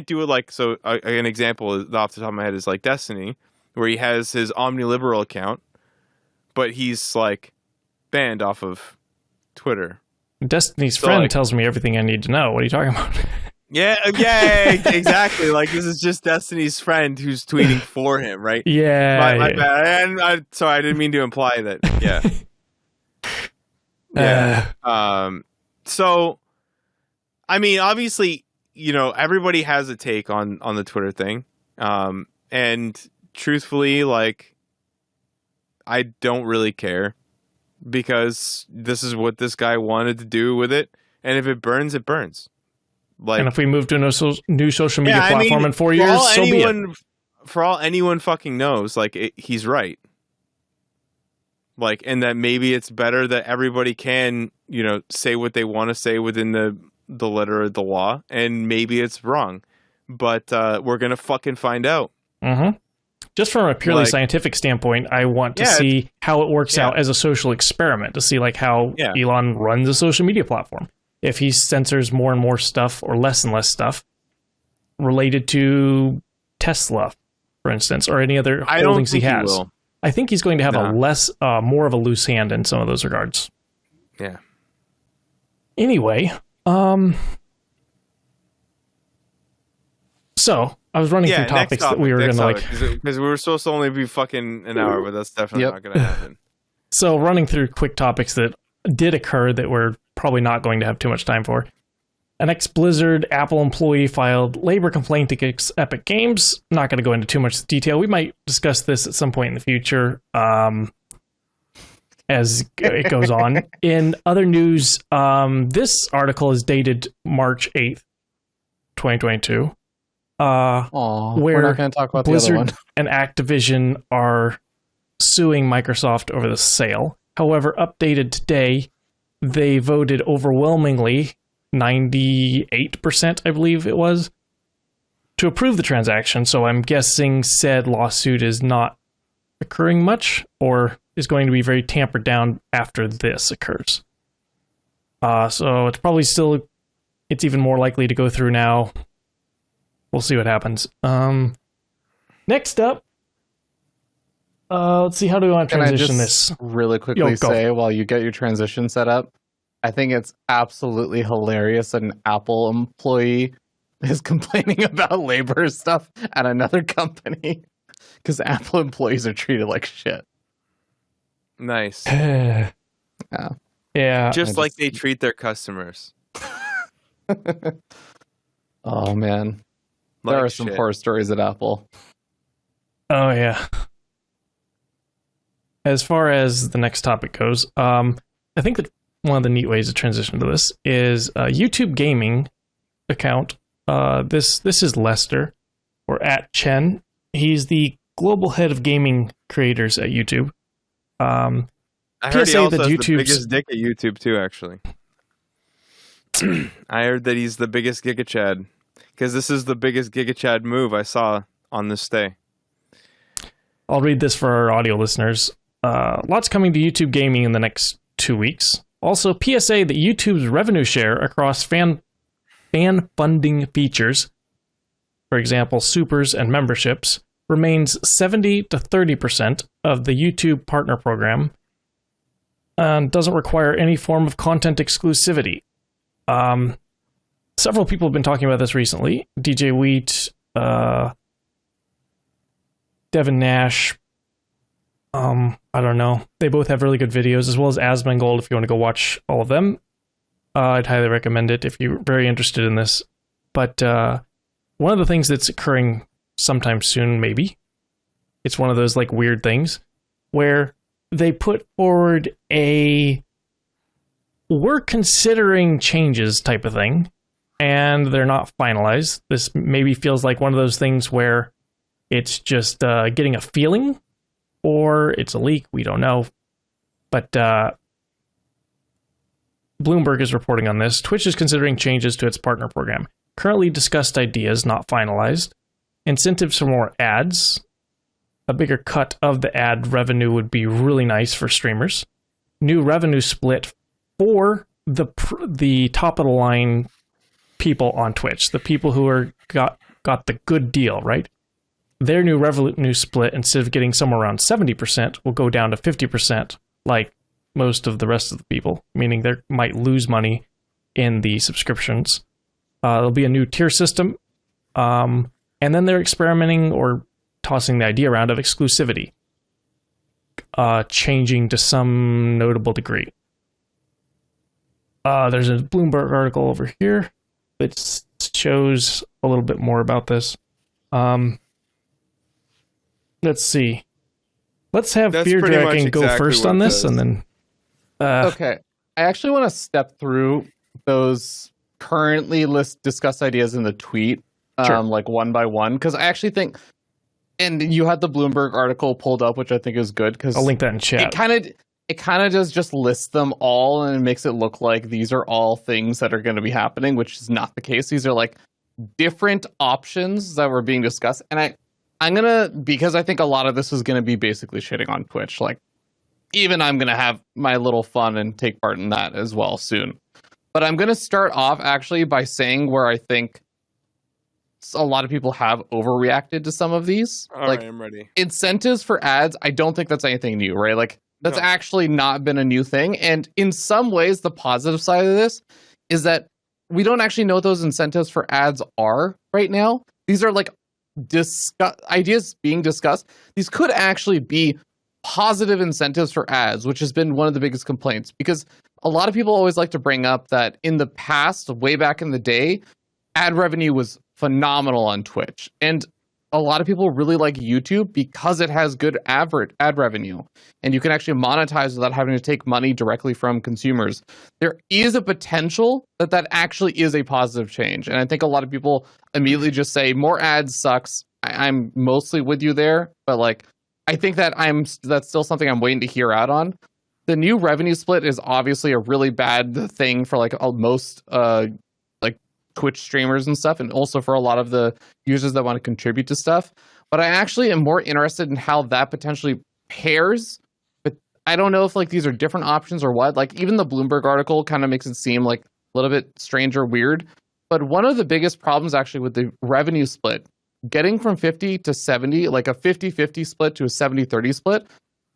do it like so. An example off the top of my head is like Destiny, where he has his OmniLiberal account, but he's like banned off of Twitter. Destiny's friend tells me everything I need to know. What are you talking about? Yeah, exactly. Like this is just Destiny's friend who's tweeting for him, right? Yeah. My bad. And sorry, I didn't mean to imply that. Yeah. So, I mean, obviously, everybody has a take on the Twitter thing. And truthfully, like, I don't really care because this is what this guy wanted to do with it. And if it burns, it burns. Like, and if we move to a new social media platform in 4 years, so be it. For all anyone fucking knows, like, he's right. Like, and that maybe it's better that everybody can, say what they want to say within the letter of the law, and maybe it's wrong, but we're gonna fucking find out. Mm-hmm. Just from a purely scientific standpoint, I want to see how it works out as a social experiment, to see like how Elon runs a social media platform. If he censors more and more stuff or less and less stuff related to Tesla, for instance, or any other holdings he has. I think he's going to have more of a loose hand in some of those regards. Yeah. Anyway, so I was running through topics that we were going to like, because we were supposed to only be fucking an hour, but that's definitely not going to happen. So running through quick topics that did occur that we're probably not going to have too much time for. An ex-Blizzard Apple employee filed labor complaint against Epic Games. Not going to go into too much detail. We might discuss this at some point in the future as it goes on. In other news, this article is dated March 8th, 2022. Where we're not going to talk about Blizzard the other one. And Activision are suing Microsoft over the sale. However, updated today, they voted overwhelmingly, 98%, I believe it was, to approve the transaction. So I'm guessing said lawsuit is not occurring much, or is going to be very tampered down after this occurs. So it's probably still, it's even more likely to go through now. We'll see what happens. Next up, let's see, how do we want to transition this? Really quickly say, while you get your transition set up, I think it's absolutely hilarious that an Apple employee is complaining about labor stuff at another company, because Apple employees are treated like shit. Nice. Yeah. Just like they treat their customers. Oh, man. There are some horror stories at Apple. Oh, yeah. As far as the next topic goes, I think that one of the neat ways to transition to this is a YouTube gaming account. This is Lester, or at Chen. He's the global head of gaming creators at YouTube. I heard he PSA also that has the YouTube's- biggest dick at YouTube too. Actually, I heard that he's the biggest Giga Chad because this is the biggest Giga Chad move I saw on this day. I'll read this for our audio listeners. Lots coming to YouTube gaming in the next 2 weeks. Also, PSA that YouTube's revenue share across fan funding features, for example, supers and memberships, remains 70 to 30% of the YouTube partner program and doesn't require any form of content exclusivity. Several people have been talking about this recently. DJ Wheat, Devin Nash, I don't know. They both have really good videos, as well as Asmongold if you want to go watch all of them. I'd highly recommend it if you're very interested in this. But one of the things that's occurring sometime soon, maybe, it's one of those like weird things where they put forward a we're considering changes type of thing, and they're not finalized. This maybe feels like one of those things where it's just getting a feeling, or it's a leak. We don't know. But Bloomberg is reporting on this. Twitch is considering changes to its partner program. Currently discussed ideas, not finalized. Incentives for more ads. A bigger cut of the ad revenue would be really nice for streamers. New revenue split for the top of the line people on Twitch, the people who are got the good deal, right? Their new revenue split, instead of getting somewhere around 70%, will go down to 50%, like most of the rest of the people, meaning they might lose money in the subscriptions. There'll be a new tier system, and then they're experimenting or tossing the idea around of exclusivity, changing to some notable degree. There's a Bloomberg article over here that shows a little bit more about this. Let's see. Let's have That's Beer pretty much Dragon go exactly first what on it this, says. and then... Okay. I actually want to step through those currently discussed ideas in the tweet, Sure. like one by one, because I actually think, and you had the Bloomberg article pulled up, which I think is good, because I'll link that in chat. it kind of does just list them all, and it makes it look like these are all things that are going to be happening, which is not the case. These are like different options that were being discussed, and I'm gonna, because I think a lot of this is gonna be basically shitting on Twitch. Like, even I'm gonna have my little fun and take part in that as well soon. But I'm gonna start off actually by saying where I think a lot of people have overreacted to some of these. All like right, I'm ready. incentives for ads, I don't think that's anything new, right? Like that's No. actually not been a new thing. And in some ways, the positive side of this is that we don't actually know what those incentives for ads are right now. These are like ideas being discussed. These could actually be positive incentives for ads, which has been one of the biggest complaints, because a lot of people always like to bring up that in the past, way back in the day, ad revenue was phenomenal on Twitch, and a lot of people really like YouTube because it has good ad revenue, and you can actually monetize without having to take money directly from consumers. There is a potential that actually is a positive change, and I think a lot of people immediately just say more ads sucks. I'm mostly with you there, but like I think that's still something I'm waiting to hear out on. The new revenue split is obviously a really bad thing for like most like Twitch streamers and stuff, and also for a lot of the users that want to contribute to stuff. But I actually am more interested in how that potentially pairs. But I don't know if like these are different options or what. Like even the Bloomberg article kind of makes it seem like a little bit strange or weird. But one of the biggest problems actually with the revenue split, getting from 50 to 70, like a 50-50 split to a 70-30 split,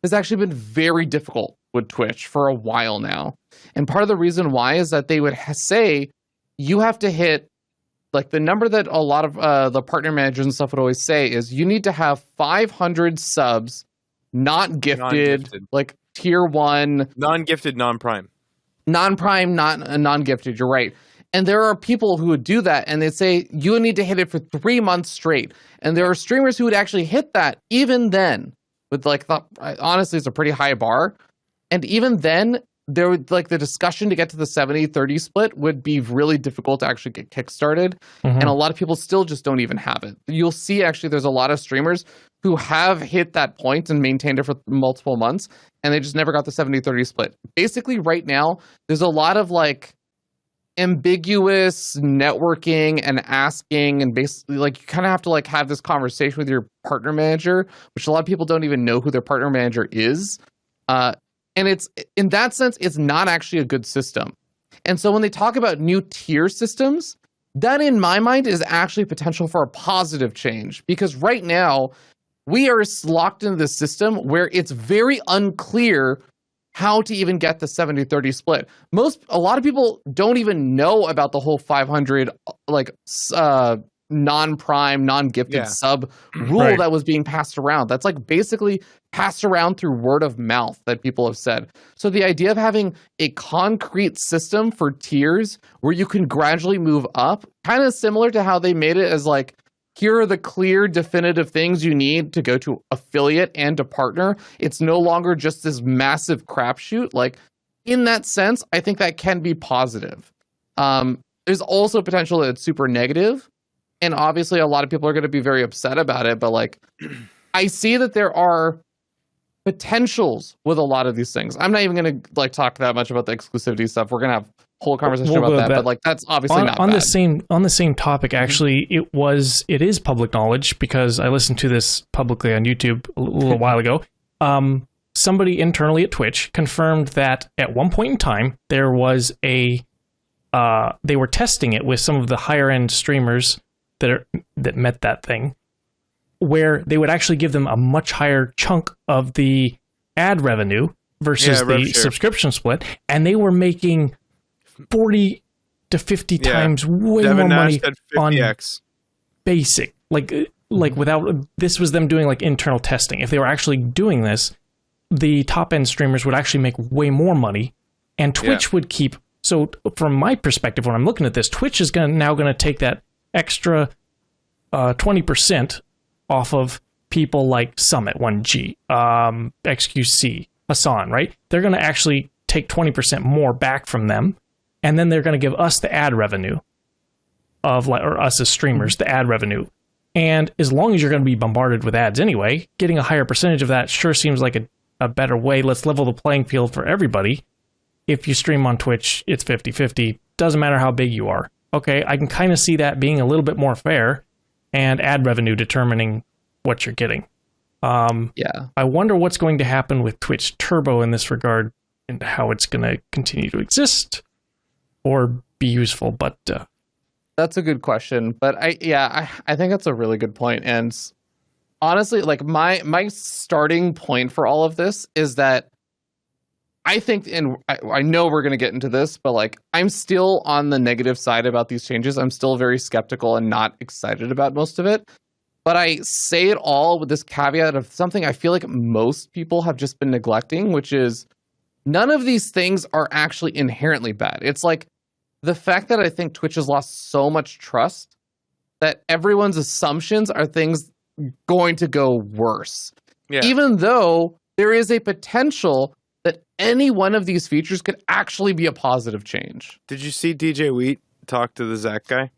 has actually been very difficult with Twitch for a while now. And part of the reason why is that they would say you have to hit, like the number that a lot of the partner managers and stuff would always say is you need to have 500 subs, not gifted, Non-gifted. like tier 1. Non-gifted, non-prime. Non-prime, not non-gifted, you're right. And there are people who would do that, and they'd say, you need to hit it for 3 months straight. And there are streamers who would actually hit that even then. With like, honestly, it's a pretty high bar. And even then, there would like the discussion to get to the 70-30 split would be really difficult to actually get kickstarted. And a lot of people still just don't even have it. You'll see actually there's a lot of streamers who have hit that point and maintained it for multiple months, and they just never got the 70-30 split. Basically, right now, there's a lot of like ambiguous networking and asking, and basically like you kind of have to like have this conversation with your partner manager, which a lot of people don't even know who their partner manager is. And it's in that sense, it's not actually a good system. And so when they talk about new tier systems, that in my mind is actually potential for a positive change, because right now we are locked into this system where it's very unclear how to even get the 70-30 split. A lot of people don't even know about the whole 500 like non-prime, non-gifted sub rule that was being passed around. That's like basically passed around through word of mouth that people have said. So the idea of having a concrete system for tiers where you can gradually move up, kind of similar to how they made it as like, here are the clear, definitive things you need to go to affiliate and to partner. It's no longer just this massive crapshoot. Like, in that sense, I think that can be positive. There's also potential that it's super negative. And obviously, a lot of people are going to be very upset about it. But, like, I see that there are potentials with a lot of these things. I'm not even going to, like, talk that much about the exclusivity stuff. We're going to have whole conversation about that, but like that's obviously not on bad. the same topic. Actually, it is public knowledge because I listened to this publicly on YouTube a little while ago. Somebody internally at Twitch confirmed that at one point in time there was they were testing it with some of the higher end streamers that met that thing, where they would actually give them a much higher chunk of the ad revenue versus the subscription split, and they were making 40 to 50 times way Devin more Nash money said on 50x. basic. Like without, this was them doing like internal testing. If they were actually doing this, the top end streamers would actually make way more money, and Twitch would keep. So from my perspective, when I'm looking at this, Twitch is now going to take that extra 20% off of people like Summit 1G, XQC, Hassan, right? They're going to actually take 20% more back from them. And then they're going to give us the ad revenue of like, or us as streamers, the ad revenue. And as long as you're going to be bombarded with ads anyway, getting a higher percentage of that sure seems like a better way. Let's level the playing field for everybody. If you stream on Twitch, it's 50-50. Doesn't matter how big you are. Okay, I can kind of see that being a little bit more fair, and ad revenue determining what you're getting. I wonder what's going to happen with Twitch Turbo in this regard and how it's going to continue to exist or be useful, but that's a good question. But I think that's a really good point. And honestly, like my starting point for all of this is that I think, and I know we're going to get into this, but like I'm still on the negative side about these changes. I'm still very skeptical and not excited about most of it. But I say it all with this caveat of something I feel like most people have just been neglecting, which is none of these things are actually inherently bad. It's like the fact that I think Twitch has lost so much trust that everyone's assumptions are things going to go worse. Yeah. Even though there is a potential that any one of these features could actually be a positive change. Did you see DJ Wheat talk to the Zach guy?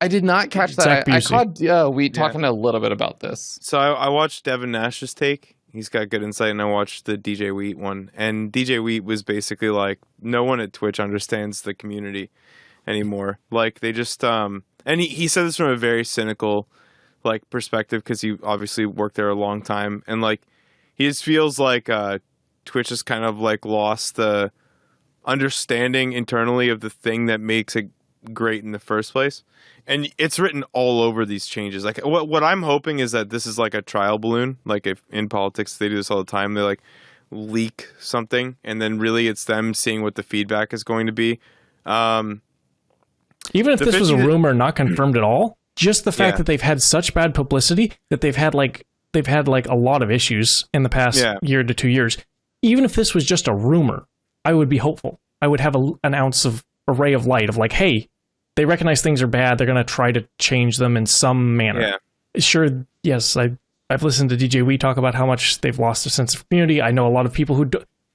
I did not catch that. I caught Wheat talking a little bit about this. So I watched Devin Nash's take. He's got good insight, and I watched the DJ Wheat one. And DJ Wheat was basically like, no one at Twitch understands the community anymore. Like, they just... and he said this from a very cynical like perspective because he obviously worked there a long time. And like, he just feels like Twitch has kind of like lost the understanding internally of the thing that makes it great in the first place. And it's written all over these changes. Like what I'm hoping is that this is like a trial balloon. Like if in politics they do this all the time, they like leak something and then really it's them seeing what the feedback is going to be. Even if this was a rumor not confirmed at all, just the fact that they've had such bad publicity that they've had like a lot of issues in the past year to 2 years. Even if this was just a rumor, I would be hopeful. I would have an ounce of a ray of light of like, hey, they recognize things are bad. They're going to try to change them in some manner. Yeah. Sure, yes, I've listened to DJ Wee talk about how much they've lost a sense of community. I know a lot of people who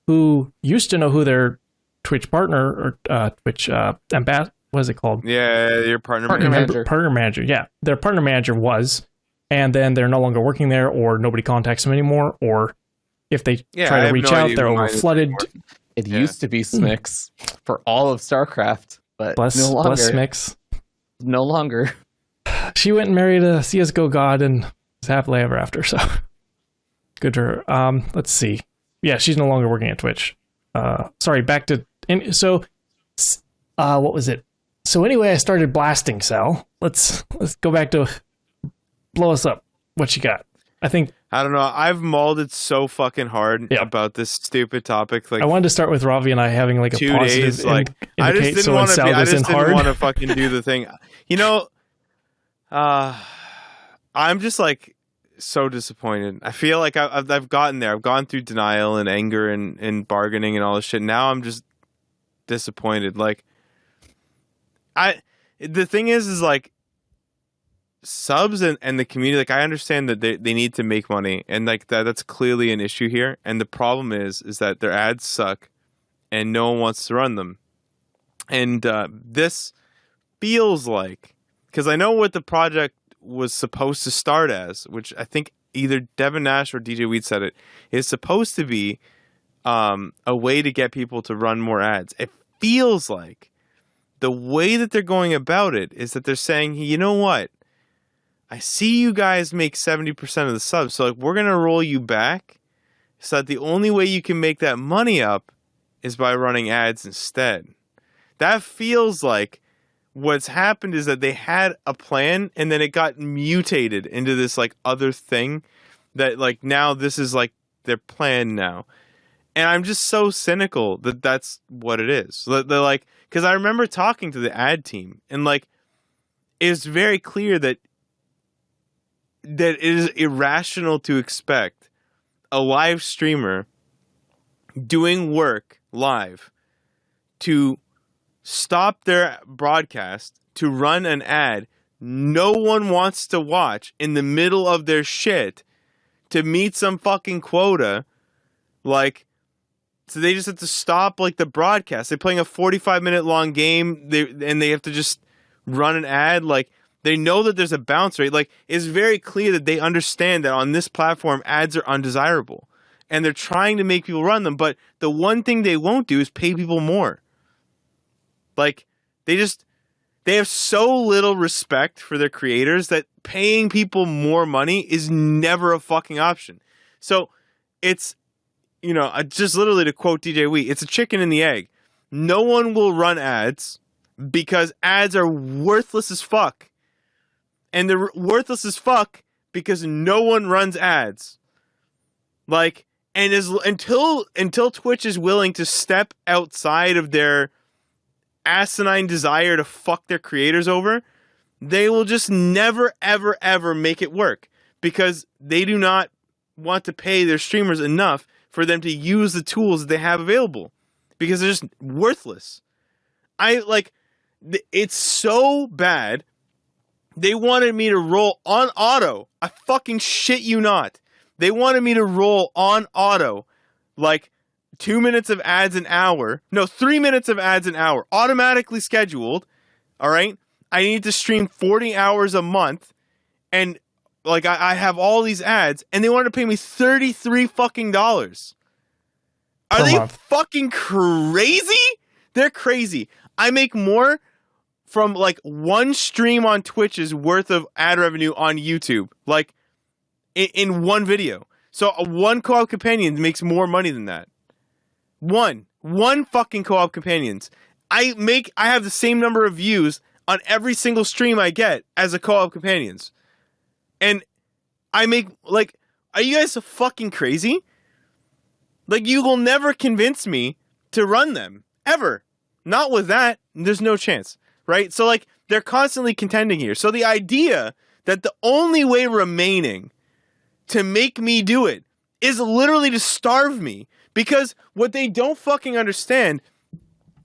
who used to know who their Twitch partner or Twitch ambassador, what is it called? Yeah, your partner manager. Partner manager, yeah. Their partner manager was, and then they're no longer working there, or nobody contacts them anymore, or if they try to reach out, they're over flooded. It used to be Smix for all of StarCraft, but Bless Smix. No longer. She went and married a CSGO god and was happily ever after, so good to her. Let's see. Yeah, she's no longer working at Twitch. Sorry, back to... what was it? So anyway, I started blasting Sal. Let's go back to blow us up. What you got? I don't know. I've mauled it so fucking hard about this stupid topic. Like, I wanted to start with Ravi and I having like a 2 positive days. Like, I just didn't want to. I just didn't want to fucking do the thing. You know, I'm just like so disappointed. I feel like I've gotten there. I've gone through denial and anger and bargaining and all this shit. Now I'm just disappointed. Like, the thing is like, subs and the community, like, I understand that they need to make money, and like that's clearly an issue here. And the problem is that their ads suck and no one wants to run them. And this feels like, because I know what the project was supposed to start as, which I think either Devin Nash or DJ Wheat said it, is supposed to be a way to get people to run more ads. It feels like the way that they're going about it is that they're saying, you know what? I see you guys make 70% of the subs, so like, we're going to roll you back so that the only way you can make that money up is by running ads instead. That feels like what's happened is that they had a plan and then it got mutated into this like other thing that like now this is like their plan now. And I'm just so cynical that that's what it is. They're like, because I remember talking to the ad team and like, it's very clear that it is irrational to expect a live streamer doing work live to stop their broadcast to run an ad no one wants to watch in the middle of their shit to meet some fucking quota. Like, so they just have to stop like the broadcast. They're playing a 45-minute long game and they have to just run an ad. Like, they know that there's a bounce rate. Like, it's very clear that they understand that on this platform, ads are undesirable. And they're trying to make people run them. But the one thing they won't do is pay people more. Like, they have so little respect for their creators that paying people more money is never a fucking option. So it's, you know, just literally to quote DJ Wheat, it's a chicken and the egg. No one will run ads because ads are worthless as fuck. And they're worthless as fuck because no one runs ads. Like, and until Twitch is willing to step outside of their asinine desire to fuck their creators over, they will just never, ever, ever make it work because they do not want to pay their streamers enough for them to use the tools that they have available because they're just worthless. It's so bad. They wanted me to roll on auto. I fucking shit you not. They wanted me to roll on auto, like 2 minutes of ads an hour. No, 3 minutes of ads an hour, automatically scheduled. All right. I need to stream 40 hours a month, and like I have all these ads, and they wanted to pay me $33 fucking dollars. Are they fucking crazy? They're crazy. I make more from like one stream on Twitch's worth of ad revenue on YouTube, like in one video. So one co-op companion makes more money than that. One fucking co-op companions. I have the same number of views on every single stream I get as a co-op companions. And I make, like, are you guys fucking crazy? Like, you will never convince me to run them. Ever. Not with that. There's no chance. Right? So, like, they're constantly contending here. So the idea that the only way remaining to make me do it is literally to starve me. Because what they don't fucking understand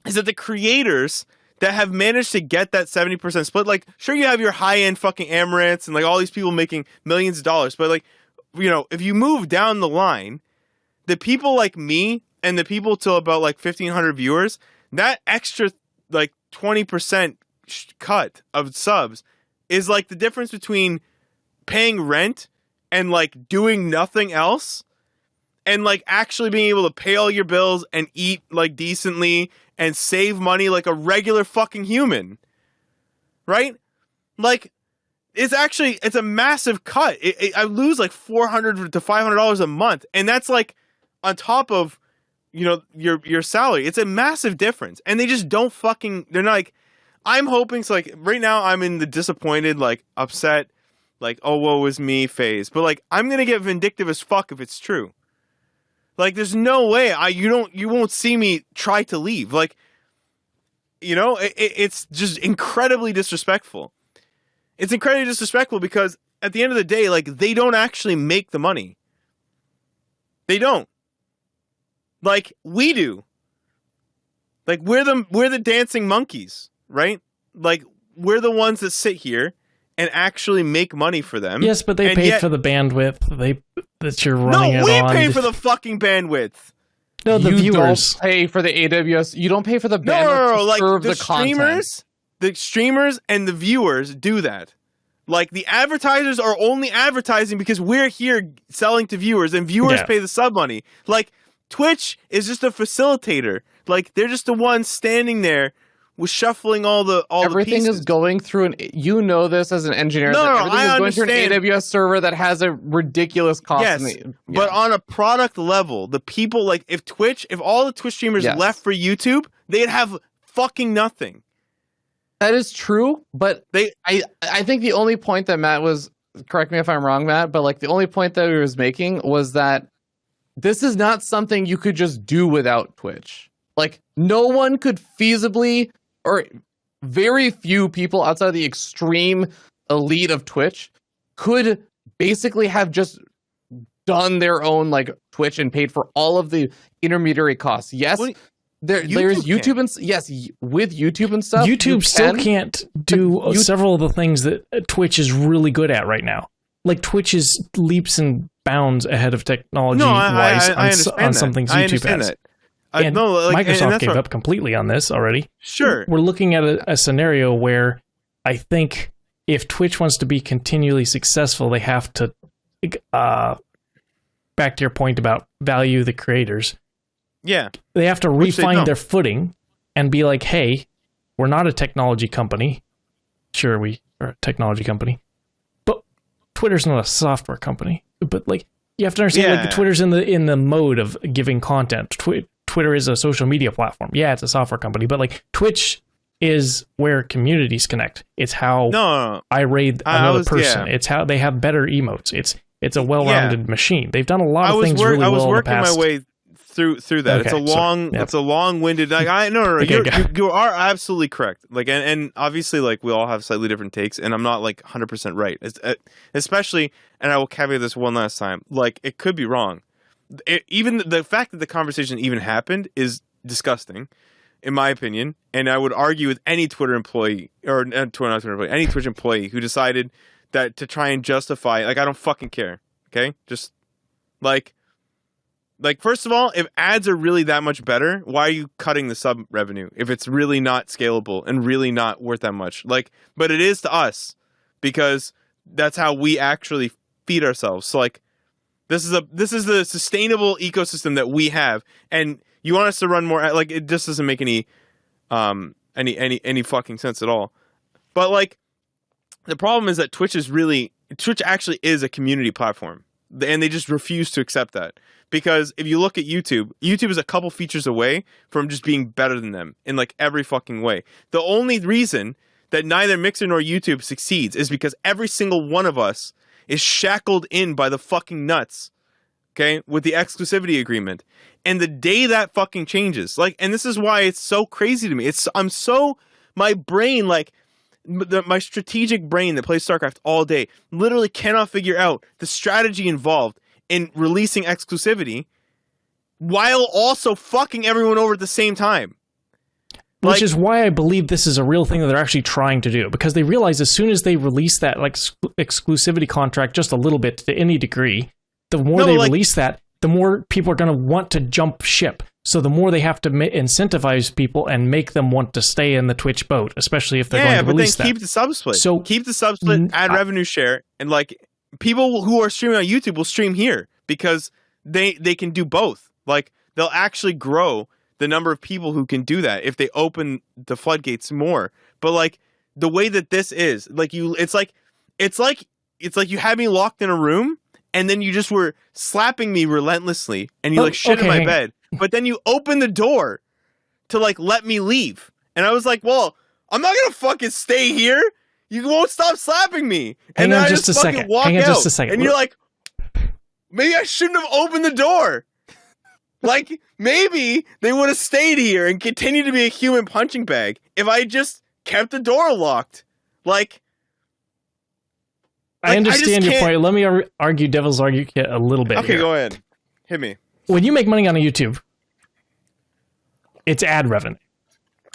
is that the creators that have managed to get that 70% split, like, sure, you have your high-end fucking Amaranths and, like, all these people making millions of dollars. But, like, you know, if you move down the line, the people like me and the people till about like 1,500 viewers, that extra like 20% cut of subs is like the difference between paying rent and like doing nothing else and like actually being able to pay all your bills and eat like decently and save money like a regular fucking human. Right? Like, it's a massive cut. I lose like $400 to $500 a month, and that's like on top of, you know, your salary. It's a massive difference, and they just don't fucking. They're not like. I'm hoping so. Like right now, I'm in the disappointed, like upset, like oh woe is me phase. But like I'm gonna get vindictive as fuck if it's true. Like there's no way you won't see me try to leave. Like, you know, it's just incredibly disrespectful. It's incredibly disrespectful because at the end of the day, like they don't actually make the money. They don't. Like we do. Like we're the dancing monkeys, right? Like we're the ones that sit here and actually make money for them. Yes, but they paid for the bandwidth that you're running it on. No, we pay for the fucking bandwidth. No, the viewers don't pay for the AWS. You don't pay for the bandwidth to like serve the content. The streamers and the viewers do that. Like the advertisers are only advertising because we're here selling to viewers, and viewers pay the sub money. Like Twitch is just a facilitator. Like they're just the ones standing there with shuffling all the everything pieces. Is going through you know this as an engineer. No, everything I is going understand. through an AWS server that has a ridiculous cost. Yes, but on a product level, the people like if all the Twitch streamers left for YouTube, they'd have fucking nothing. That is true, but I think the only point that Matt was, correct me if I'm wrong, Matt, but like the only point that he was making was that this is not something you could just do without Twitch. Like no one could feasibly, or very few people outside of the extreme elite of Twitch could basically have just done their own like Twitch and paid for all of the intermediary costs. Yes. There's YouTube and with YouTube and stuff. YouTube still can't do several of the things that Twitch is really good at right now. Like Twitch is leaps and bounds ahead of technology wise on some things YouTube has. And Microsoft gave up completely on this already. Sure, we're looking at a scenario where I think if Twitch wants to be continually successful, they have to. Back to your point about value the creators. Yeah. They have to refine their footing and be like, hey, we're not a technology company. Sure, we are a technology company. But Twitter's not a software company. But like you have to understand like Twitter's in the mode of giving content. Twitter is a social media platform. Yeah, it's a software company, but like Twitch is where communities connect. It's how I raid another person. It's how they have better emotes. It's a well-rounded machine. They've done a lot of things really well in the past. I was working my way through that. Okay, it's a long-winded. Like you are absolutely correct. Like and obviously like we all have slightly different takes, and I'm not like 100% right. Especially, and I will caveat this one last time. Like it could be wrong. Even the fact that the conversation even happened is disgusting, in my opinion. And I would argue with any Twitter employee any Twitch employee who decided that to try and justify, like I don't fucking care. Okay, just like first of all, if ads are really that much better, why are you cutting the sub revenue if it's really not scalable and really not worth that much? Like, but it is to us because that's how we actually feed ourselves. So like, this is the sustainable ecosystem that we have, and you want us to run more? Like, it just doesn't make any fucking sense at all. But like, the problem is that Twitch actually is a community platform, and they just refuse to accept that. Because if you look at YouTube is a couple features away from just being better than them in like every fucking way. The only reason that neither Mixer nor YouTube succeeds is because every single one of us is shackled in by the fucking nuts, okay, with the exclusivity agreement. And the day that fucking changes, like, and this is why it's so crazy to me. My brain, like, my strategic brain that plays StarCraft all day literally cannot figure out the strategy involved in releasing exclusivity while also fucking everyone over at the same time. Which is why I believe this is a real thing that they're actually trying to do, because they realize as soon as they release that like exclusivity contract just a little bit to any degree, the more release that, the more people are going to want to jump ship. So the more they have to incentivize people and make them want to stay in the Twitch boat, especially if they're going to release that. Yeah, but then keep the sub split. So keep the sub split, add revenue share, and like people who are streaming on YouTube will stream here because they can do both. Like they'll actually grow the number of people who can do that if they open the floodgates more. But like the way that this is, like it's like you had me locked in a room and then you just were slapping me relentlessly and you like shit in my bed. But then you open the door to like let me leave. And I was like, well, I'm not gonna fucking stay here. You won't stop slapping me. And then I just fucking walk out. Just a second. And you're like, maybe I shouldn't have opened the door. Like, maybe they would have stayed here and continued to be a human punching bag if I just kept the door locked. Like I understand your point. Let me argue devil's advocate a little bit. Okay, here. Go ahead. Hit me. When you make money on a YouTube, it's ad revenue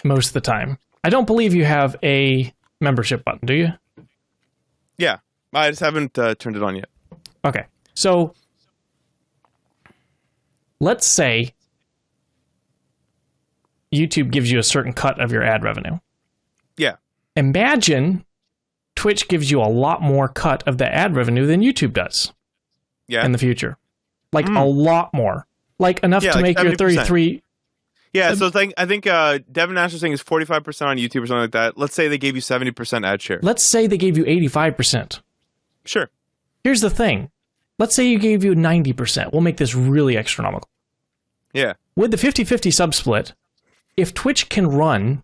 most of the time. I don't believe you have a membership button, do you? Yeah, I just haven't turned it on yet. Okay, so let's say YouTube gives you a certain cut of your ad revenue. Yeah. Imagine Twitch gives you a lot more cut of the ad revenue than YouTube does. Yeah. In the future. Like a lot more. Like enough to make 70%. Your 33. Yeah, so I think Devin Nash was saying is 45% on YouTube or something like that. Let's say they gave you 70% ad share. Let's say they gave you 85%. Sure. Here's the thing. Let's say you gave you 90%. We'll make this really astronomical. Yeah. With the 50-50 subsplit, if Twitch can run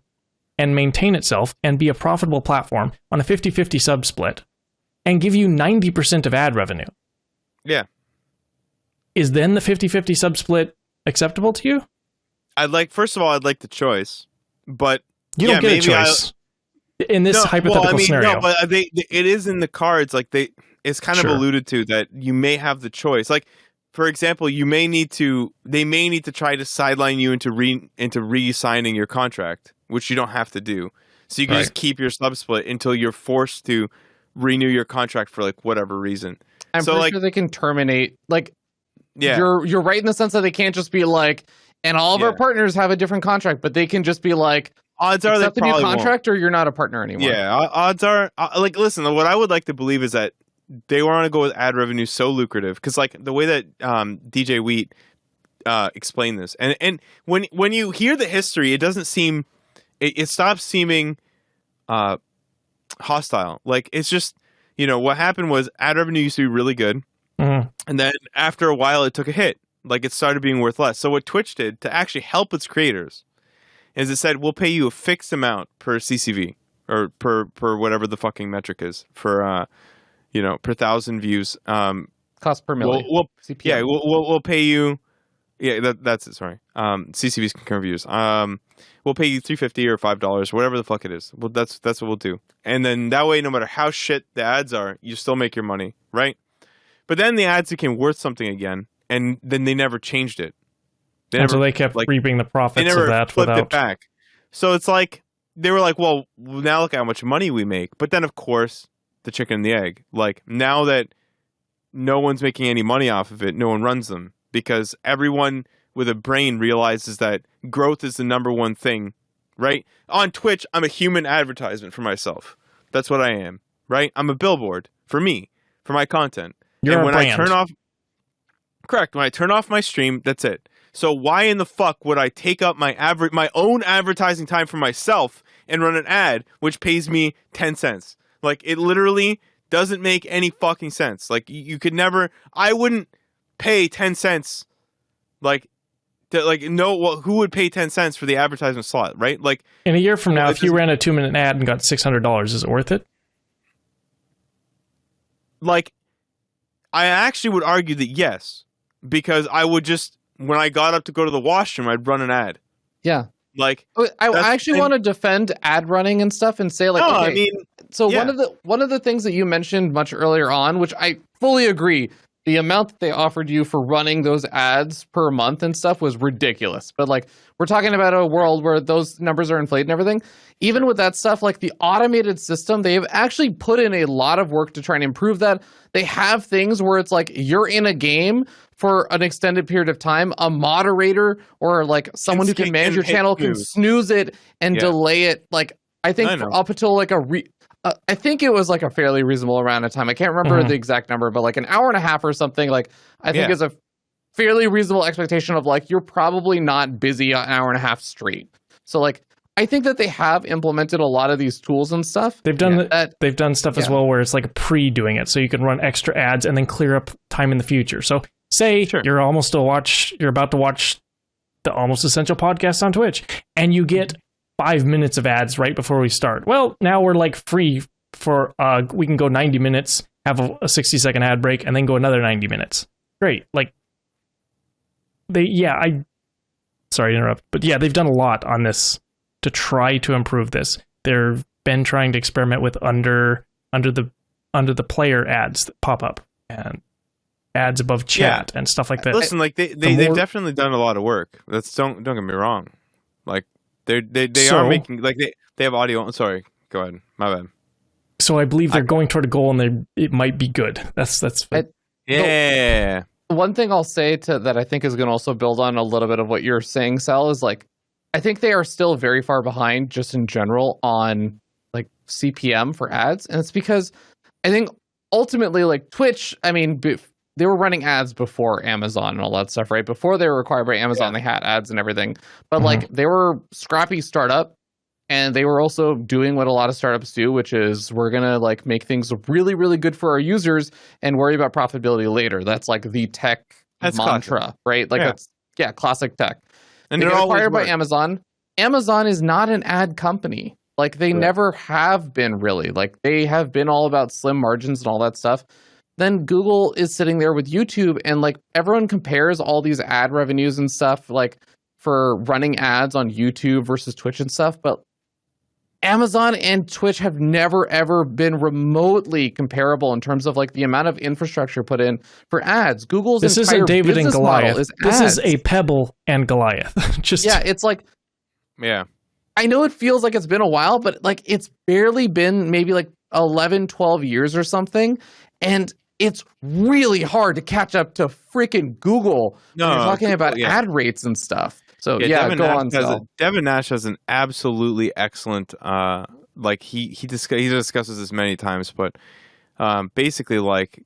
and maintain itself and be a profitable platform on a 50-50 subsplit and give you 90% of ad revenue. Yeah. Is then the 50-50 subsplit acceptable to you? First of all, I'd like the choice, but you don't get a choice in this hypothetical scenario. No, but it is in the cards. Like it's kind of alluded to that you may have the choice. Like, for example, they may need to try to sideline you into re-signing your contract, which you don't have to do. So you can just keep your subsplit until you're forced to renew your contract for like whatever reason. I'm pretty sure they can terminate. Like, yeah, you're right in the sense that they can't just be like, and all of our partners have a different contract, but they can just be like, odds are they accept the new contract or you're not a partner anymore. Yeah, odds are like, listen, what I would like to believe is that they want to go with ad revenue so lucrative because like the way that DJ Wheat explained this, and when you hear the history, it doesn't seem it stops seeming hostile. Like it's just, what happened was ad revenue used to be really good. Mm-hmm. And then after a while, it took a hit. Like it started being worth less. So what Twitch did to actually help its creators is it said, we'll pay you a fixed amount per CCV or per whatever the fucking metric is for, per 1,000 views. Cost per million. We'll pay you. Yeah, that's it. Sorry. CCVs concurrent views. We'll pay you $3.50 or $5, whatever the fuck it is. Well, that's what we'll do. And then that way, no matter how shit the ads are, you still make your money, right? But then the ads became worth something again, and then they never changed it. So they kept reaping the profits of that. They never flipped it back. So it's like, they were like, well, now look how much money we make. But then, of course, the chicken and the egg. Like, now that no one's making any money off of it, no one runs them. Because everyone with a brain realizes that growth is the number one thing, right? On Twitch, I'm a human advertisement for myself. That's what I am, right? I'm a billboard for me, for my content. You're and when a brand. When I turn off my stream, that's it. So why in the fuck would I take up my own advertising time for myself and run an ad which pays me 10 cents? Like, it literally doesn't make any fucking sense. Like, you could never, I wouldn't pay 10 cents, who would pay 10 cents for the advertisement slot, right? Like, in a year from now, if you ran a 2-minute ad and got $600, is it worth it? Like, I actually would argue that yes, because I would just, when I got up to go to the washroom, I'd run an ad. Yeah. Like, I actually want to defend ad running and stuff and say, like, no, okay, I mean, so one of the things that you mentioned much earlier on, which I fully agree, the amount that they offered you for running those ads per month and stuff was ridiculous. But like, we're talking about a world where those numbers are inflated and everything. Even with that stuff, like the automated system, they have actually put in a lot of work to try and improve that. They have things where it's like you're in a game for an extended period of time, a moderator or like someone who can manage your channel can snooze it and delay it. Like, I think up until like I think it was like a fairly reasonable amount of time. I can't remember the exact number, but like an hour and a half or something, like I think is a fairly reasonable expectation of like, you're probably not busy an hour and a half straight. So like, I think that they have implemented a lot of these tools and stuff. They've done they've done stuff as well where it's like pre-doing it, so you can run extra ads and then clear up time in the future. So say you're about to watch the Almost Essential podcast on Twitch, and you get 5 minutes of ads right before we start. Well, now we're like free for we can go 90 minutes, have a 60-second ad break, and then go another 90 minutes. Great. Like sorry to interrupt, but yeah, they've done a lot on this to try to improve this. They've been trying to experiment with under the player ads that pop up and ads above chat and stuff like that. Listen, like they've definitely done a lot of work. Don't get me wrong. Like they are making, like they have audio. Sorry, go ahead. My bad. So I believe they're going toward a goal, and it might be good. That's yeah. One thing I'll say that I think is going to also build on a little bit of what you're saying, Sal, is like, I think they are still very far behind just in general on like CPM for ads. And it's because I think ultimately like Twitch, I mean, they were running ads before Amazon and all that stuff, right? Before they were acquired by Amazon, they had ads and everything. But like they were scrappy startup, and they were also doing what a lot of startups do, which is we're going to like make things really, really good for our users and worry about profitability later. That's like the tech mantra, classic. Right? Like that's classic tech. And they're acquired by Amazon. Amazon is not an ad company. Like they never have been really. Like they have been all about slim margins and all that stuff. Then Google is sitting there with YouTube, and like everyone compares all these ad revenues and stuff like for running ads on YouTube versus Twitch and stuff. But Amazon and Twitch have never, ever been remotely comparable in terms of like the amount of infrastructure put in for ads. Google's this entire isn't David and business Goliath. model is this ads. is a Pebble and Goliath. It's like, I know it feels like it's been a while, but like it's barely been maybe like 11, 12 years or something. And it's really hard to catch up to freaking Google when you're talking about ad rates and stuff. So Devin Nash has an absolutely excellent like he discusses this many times, but basically like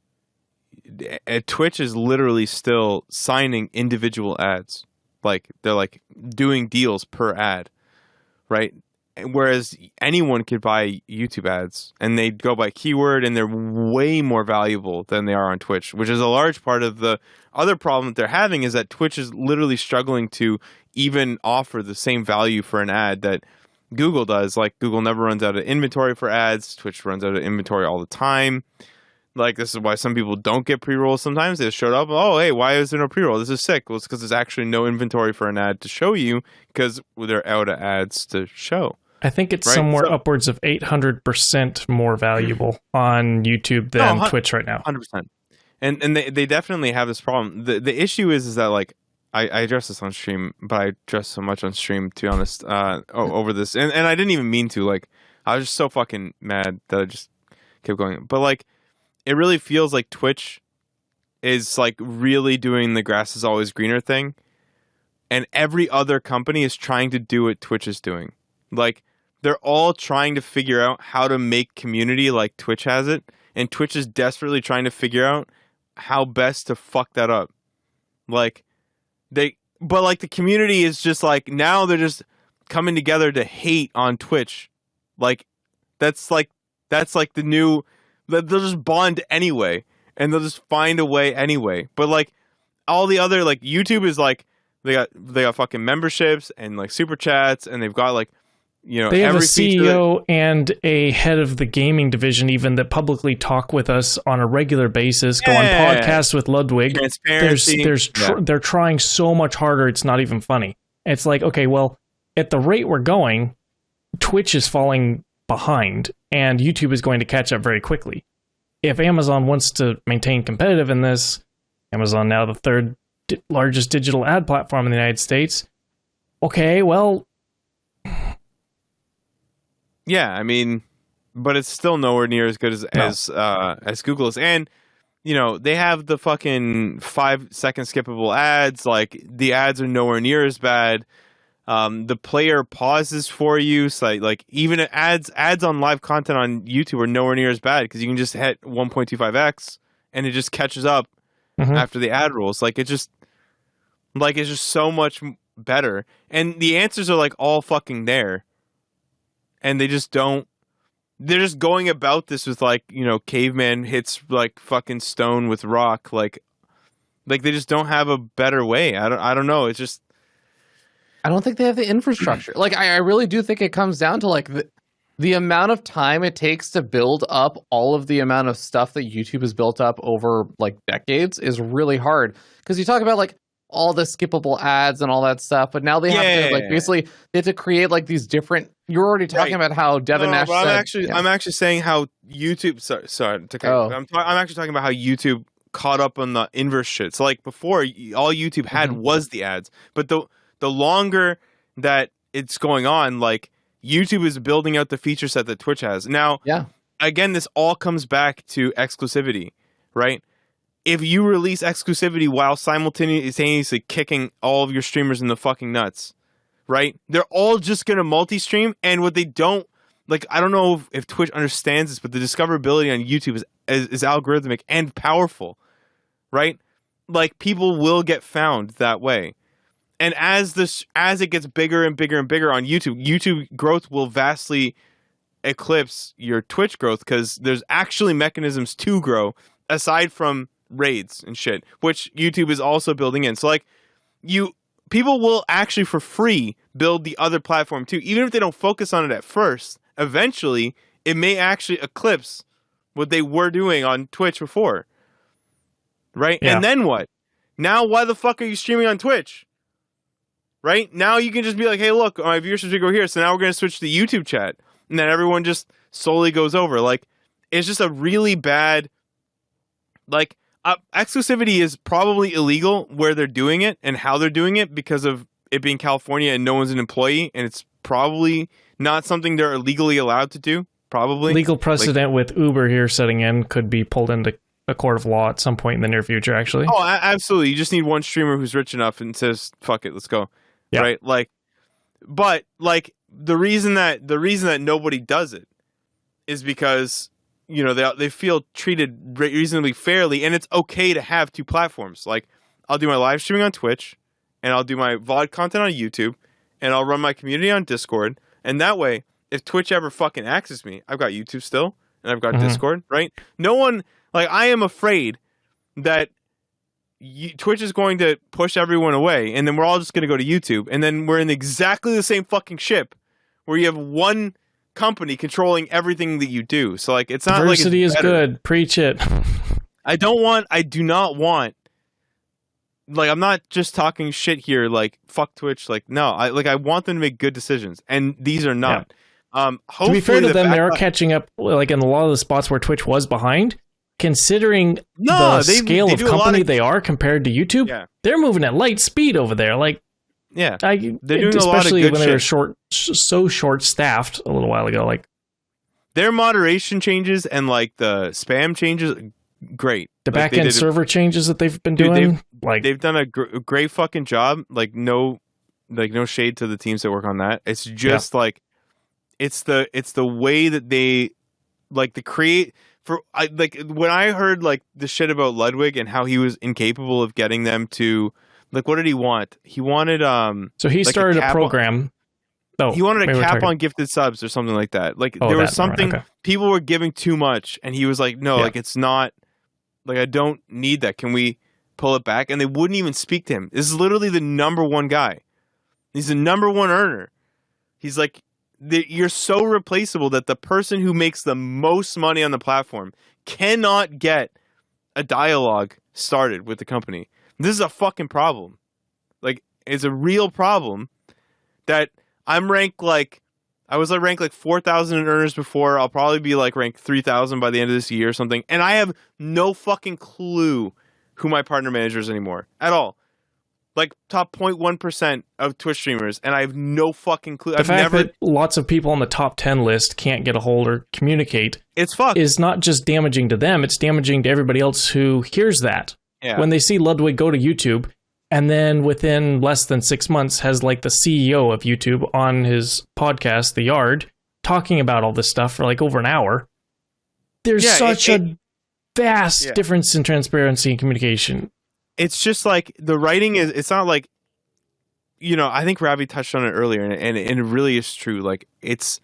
Twitch is literally still signing individual ads. Like they're like doing deals per ad, right? Whereas anyone could buy YouTube ads, and they go by keyword, and they're way more valuable than they are on Twitch, which is a large part of the other problem that they're having, is that Twitch is literally struggling to even offer the same value for an ad that Google does. Like Google never runs out of inventory for ads. Twitch runs out of inventory all the time. Like this is why some people don't get pre-rolls sometimes. They just showed up. Oh, hey, why is there no pre-roll? This is sick. Well, it's because there's actually no inventory for an ad to show you because they're out of ads to show. I think it's somewhere upwards of 800% more valuable on YouTube than Twitch right now. 100%. And they definitely have this problem. The issue is that like I addressed this on stream, but I addressed so much on stream, to be honest, over this. And I didn't even mean to. Like I was just so fucking mad that I just kept going. But like it really feels like Twitch is like really doing the grass is always greener thing. And every other company is trying to do what Twitch is doing. Like they're all trying to figure out how to make community like Twitch has it, and Twitch is desperately trying to figure out how best to fuck that up. But the community is just like, now they're just coming together to hate on Twitch. Like that's like the new, they'll just bond anyway, and they'll just find a way anyway. But like all the other, like YouTube is like they got fucking memberships and like super chats, and they've got like, you know, they have a CEO and a head of the gaming division even that publicly talk with us on a regular basis, go on podcasts with Ludwig. Transparency. They're trying so much harder, it's not even funny. It's like, okay, well, at the rate we're going, Twitch is falling behind, and YouTube is going to catch up very quickly. If Amazon wants to maintain competitive in this, Amazon now the third largest digital ad platform in the United States. Okay, well, Yeah, I mean, but it's still nowhere near as good as Google is. And they have the fucking 5-second skippable ads. Like, the ads are nowhere near as bad. The player pauses for you. So like even ads on live content on YouTube are nowhere near as bad because you can just hit 1.25x and it just catches up after the ad rolls. Like it's just so much better. And the answers are like all fucking there. And they just don't. They're just going about this with like, caveman hits like fucking stone with rock. Like they just don't have a better way. I don't know. It's just. I don't think they have the infrastructure. Like, I really do think it comes down to like the amount of time it takes to build up all of the amount of stuff that YouTube has built up over like decades is really hard. Because you talk about like all the skippable ads and all that stuff, but now they have to like basically they have to create like these different. You're already talking about how Devin Nash said. I'm actually saying how YouTube. Sorry. I'm actually talking about how YouTube caught up on the inverse shit. So like before, all YouTube had was the ads, but the longer that it's going on, like YouTube is building out the feature set that Twitch has. Now, again, this all comes back to exclusivity, right? If you release exclusivity while simultaneously kicking all of your streamers in the fucking nuts, right? They're all just going to multi-stream, and what they don't, like, I don't know if Twitch understands this, but the discoverability on YouTube is algorithmic and powerful, right? Like, people will get found that way. And as it gets bigger and bigger and bigger on YouTube growth will vastly eclipse your Twitch growth because there's actually mechanisms to grow aside from raids and shit, which YouTube is also building in. So like people will actually for free build the other platform too, even if they don't focus on it at first. Eventually, it may actually eclipse what they were doing on Twitch before, right? Yeah. And then what? Now, why the fuck are you streaming on Twitch? Right? Now you can just be like, hey, look, my viewership should go here. So now we're going to switch to YouTube chat. And then everyone just slowly goes over. Like, it's just a really bad, like, exclusivity is probably illegal where they're doing it and how they're doing it because of it being California and no one's an employee. And it's probably not something they're legally allowed to do. Probably. Legal precedent with Uber here setting in could be pulled into a court of law at some point in the near future, actually. Oh, absolutely. You just need one streamer who's rich enough and says, fuck it, let's go. Yeah. Right, like, but like the reason that nobody does it is because they feel treated reasonably fairly, and it's okay to have two platforms. Like, I'll do my live streaming on Twitch, and I'll do my VOD content on YouTube, and I'll run my community on Discord, and that way, if Twitch ever fucking axes me, I've got YouTube still, and I've got Discord. Right? No one like I am afraid that. Twitch is going to push everyone away, and then we're all just going to go to YouTube, and then we're in exactly the same fucking ship where you have one company controlling everything that you do. So like, it's not diversity like it's is good. Preach it. I do not want. Like, I'm not just talking shit here. Like, fuck Twitch. Like, no, I want them to make good decisions, and these are not. Yeah. To be fair to them, they are catching up. Like in a lot of the spots where Twitch was behind. Considering the scale of company they are compared to YouTube, they're moving at light speed over there. Like, they're doing a lot of good especially when they were shit. short-staffed a little while ago. Like, their moderation changes and like the spam changes, great. The back-end server changes that they've been doing, they've done a great fucking job. Like, no shade to the teams that work on that. It's just like, it's the way that they like the create. When I heard like the shit about Ludwig and how he was incapable of getting them to like, what did he want? He wanted so he started a program. He wanted a cap on gifted subs or something like that. Like there was something people were giving too much, and he was like, no, like it's not. Like I don't need that. Can we pull it back? And they wouldn't even speak to him. This is literally the number one guy. He's the number one earner. He's like. You're so replaceable that the person who makes the most money on the platform cannot get a dialogue started with the company. This is a fucking problem. Like, it's a real problem that I'm ranked like, I was like ranked like 4,000 in earners before. I'll probably be like ranked 3,000 by the end of this year or something. And I have no fucking clue who my partner manager is anymore at all. Like top 0.1% of Twitch streamers, and I have no fucking clue. The fact that lots of people on the top 10 list can't get a hold or communicate, it's fucked. Is not just damaging to them, it's damaging to everybody else who hears that. Yeah. When they see Ludwig go to YouTube, and then within less than 6 months has like the CEO of YouTube on his podcast, The Yard, talking about all this stuff for like over an hour. There's such a vast difference in transparency and communication. It's just like the writing is, it's not like, I think Ravi touched on it earlier, and it really is true. Like, it's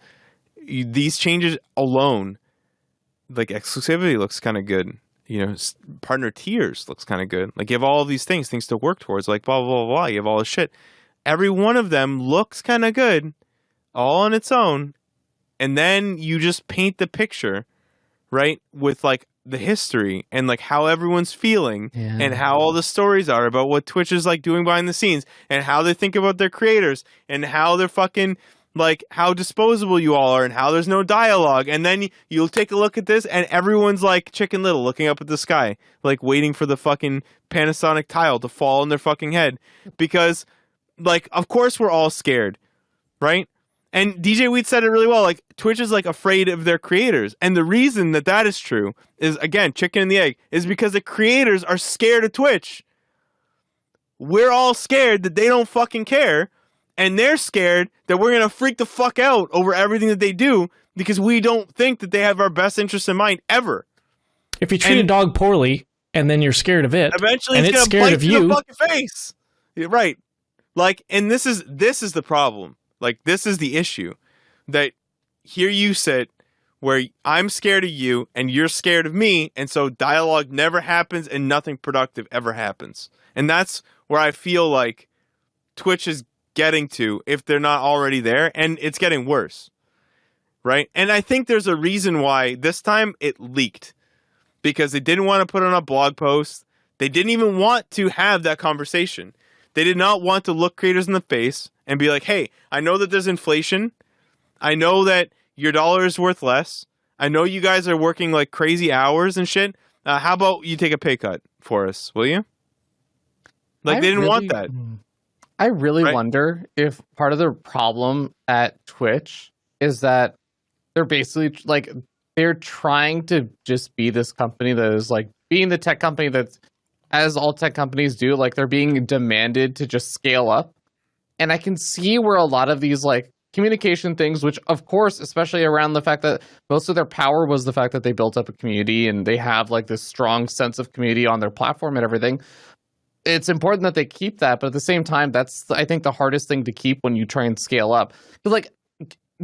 these changes alone, like exclusivity looks kind of good. Partner tiers looks kind of good. Like, you have all of these things to work towards, like blah, blah, blah, blah. You have all this shit. Every one of them looks kind of good all on its own. And then you just paint the picture, right? With like the history and like how everyone's feeling and how all the stories are about what Twitch is like doing behind the scenes and how they think about their creators and how they're fucking like how disposable you all are and how there's no dialogue. And then you'll take a look at this and everyone's like Chicken Little looking up at the sky, like waiting for the fucking Panasonic tile to fall on their fucking head because like, of course we're all scared, right? And DJ Wheat said it really well. Like, Twitch is like afraid of their creators. And the reason that is true is, again, chicken and the egg, is because the creators are scared of Twitch. We're all scared that they don't fucking care. And they're scared that we're going to freak the fuck out over everything that they do because we don't think that they have our best interests in mind ever. If you treat a dog poorly and then you're scared of it, eventually and it's scared bite of you in you, the fucking face. Yeah, right. Like, and this is the problem. Like, this is the issue, that here you sit where I'm scared of you and you're scared of me, and so dialogue never happens and nothing productive ever happens. And that's where I feel like Twitch is getting to, if they're not already there, and it's getting worse, right? And I think there's a reason why this time it leaked, because they didn't want to put on a blog post. They didn't even want to have that conversation. They did not want to look creators in the face and be like, hey, I know that there's inflation. I know that your dollar is worth less. I know you guys are working like crazy hours and shit. How about you take a pay cut for us, will you? Like, they didn't want that. I really wonder if part of the problem at Twitch is that they're basically like, they're trying to just be this company that is like being the tech company that's, as all tech companies do, like they're being demanded to just scale up. And I can see where a lot of these like communication things, which of course, especially around the fact that most of their power was the fact that they built up a community and they have like this strong sense of community on their platform and everything. It's important that they keep that, but at the same time, that's, I think, the hardest thing to keep when you try and scale up. Because, like,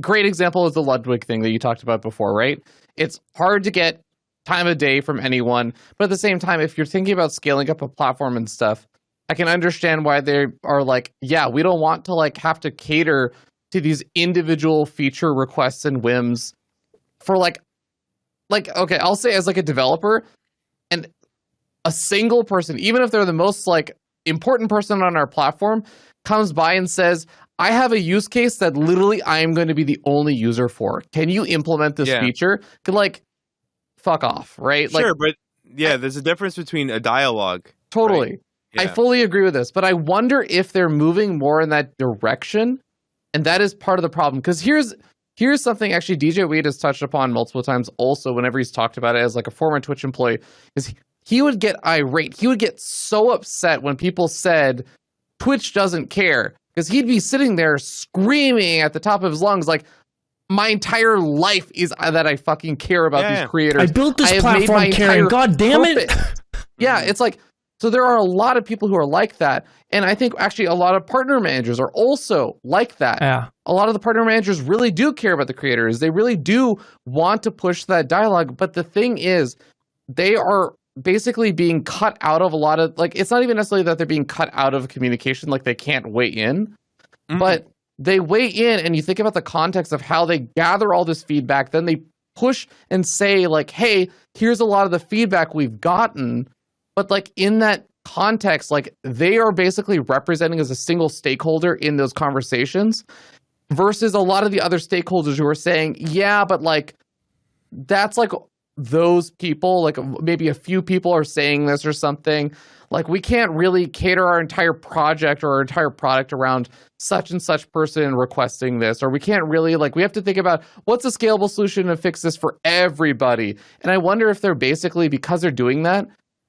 great example is the Ludwig thing that you talked about before, right? It's hard to get time of day from anyone, but at the same time, if you're thinking about scaling up a platform and stuff, I can understand why they are like, yeah, we don't want to like have to cater to these individual feature requests and whims for like okay, I'll say as like a developer, and a single person, even if they're the most like important person on our platform, comes by and says, I have a use case that literally I am going to be the only user for. Can you implement this feature? Could like fuck off, right? Sure, like, but yeah, there's a difference between a dialogue. Totally. Right? Yeah. I fully agree with this, but I wonder if they're moving more in that direction, and that is part of the problem. Because here's something actually DJ Wade has touched upon multiple times also whenever he's talked about it as like a former Twitch employee, is he would get irate. He would get so upset when people said Twitch doesn't care, because he'd be sitting there screaming at the top of his lungs like, my entire life is that I fucking care about these creators. I built this platform caring. God damn it. Yeah, it's like, so there are a lot of people who are like that. And I think actually a lot of partner managers are also like that. Yeah. A lot of the partner managers really do care about the creators. They really do want to push that dialogue. But the thing is, they are basically being cut out of a lot of, like, it's not even necessarily that they're being cut out of communication, like they can't weigh in, but they weigh in, and you think about the context of how they gather all this feedback, then they push and say like, hey, here's a lot of the feedback we've gotten. But like in that context, like they are basically representing as a single stakeholder in those conversations versus a lot of the other stakeholders who are saying, yeah, but like, that's like those people, like maybe a few people are saying this or something, like we can't really cater our entire project or our entire product around such and such person requesting this, or we can't really, like, we have to think about what's a scalable solution to fix this for everybody. And I wonder if they're basically, because they're doing that,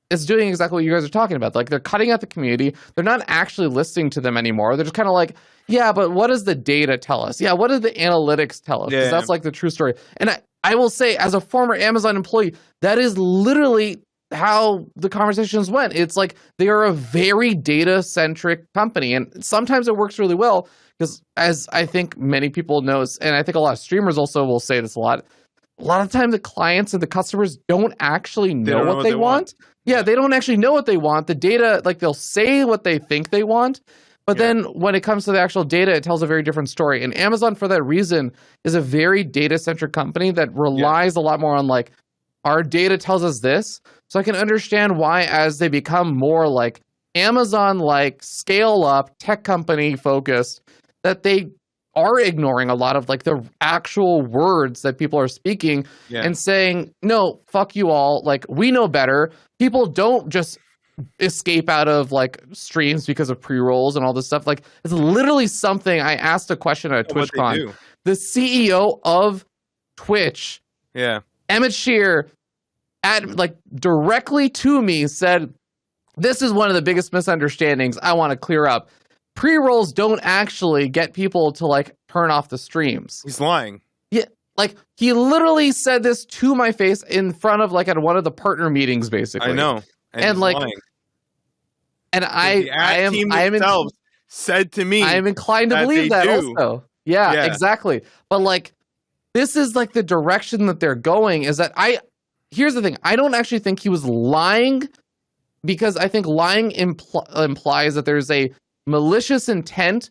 it's doing exactly what you guys are talking about. Like, they're cutting out the community. They're not actually listening to them anymore. They're just kind of like, yeah, but what does the data tell us? Yeah, what do the analytics tell us? Because that's like the true story. And I will say, as a former Amazon employee, that is literally how the conversations went. It's like they are a very data-centric company. And sometimes it works really well because, as I think many people know, and I think a lot of streamers also will say this a lot of the time the clients and the customers don't actually know what they want. Yeah, they don't actually know what they want. The data, like, they'll say what they think they want, but then when it comes to the actual data, it tells a very different story. And Amazon, for that reason, is a very data-centric company that relies a lot more on, like, our data tells us this. So I can understand why, as they become more like Amazon, like scale-up tech company focused, that they are ignoring a lot of, like, the actual words that people are speaking and saying, no, fuck you all. Like, we know better. People don't just escape out of, like, streams because of pre-rolls and all this stuff. Like, it's literally something I asked a question at TwitchCon. The CEO of Twitch, Emmett Shear, directly to me said, this is one of the biggest misunderstandings I want to clear up. Pre-rolls don't actually get people to, like, turn off the streams. He's lying. Yeah, like, he literally said this to my face in front of, like, at one of the partner meetings, basically. I know. And like, lying. And I am said to me, I am inclined to believe that also. Yeah, exactly. But, like, this is, like, the direction that they're going, is that here's the thing. I don't actually think he was lying, because I think lying implies that there's a malicious intent,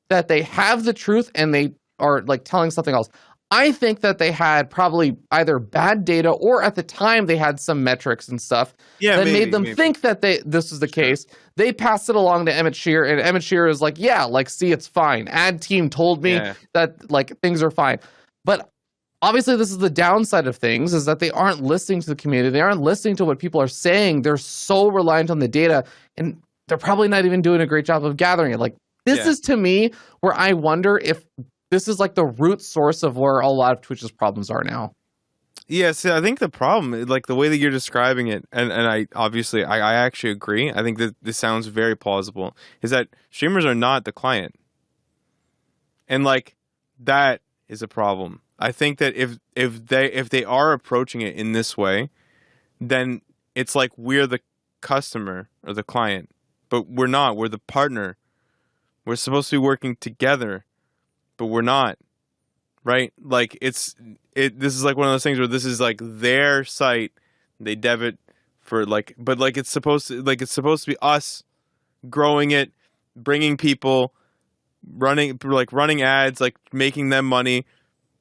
that they have the truth and they are, like, telling something else. I think that they had probably either bad data, or at the time they had some metrics and stuff that made them think that this was the case. They passed it along to Emmett Shear, and Emmett Shear is like, yeah, like, see, it's fine. Ad team told me that, like, things are fine. But obviously this is the downside of things, is that they aren't listening to the community. They aren't listening to what people are saying. They're so reliant on the data, and they're probably not even doing a great job of gathering it. Like, this is, to me, where I wonder if this is, like, the root source of where a lot of Twitch's problems are now. Yeah, see, I think the problem, like, the way that you're describing it, and I obviously, I actually agree. I think that this sounds very plausible, is that streamers are not the client. And, like, that is a problem. I think that if they are approaching it in this way, then it's like we're the customer or the client, but we're not. We're the partner. We're supposed to be working together, but we're not, right? Like, this is like one of those things where this is, like, their site. They dev it for, like, but, like, it's supposed to be us growing it, bringing people, running ads, like, making them money.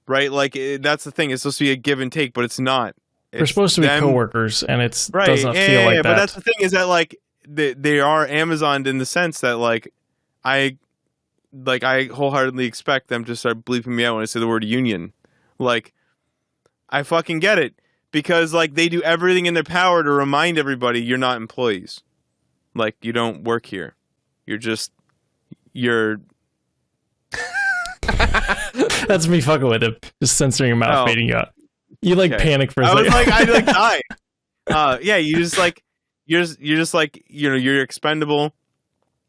Right, like, that's the thing. It's supposed to be a give and take, but it's not. We're supposed to be coworkers, and it doesn't feel like that. But that's the thing, is that, like, they are Amazoned in the sense that, like, I wholeheartedly expect them to start bleeping me out when I say the word union. Like, I fucking get it, because, like, they do everything in their power to remind everybody you're not employees. Like, you don't work here. You're. That's me fucking with him, just censoring your mouth, fading you out. You, like, panic for a second. I like die. You're expendable.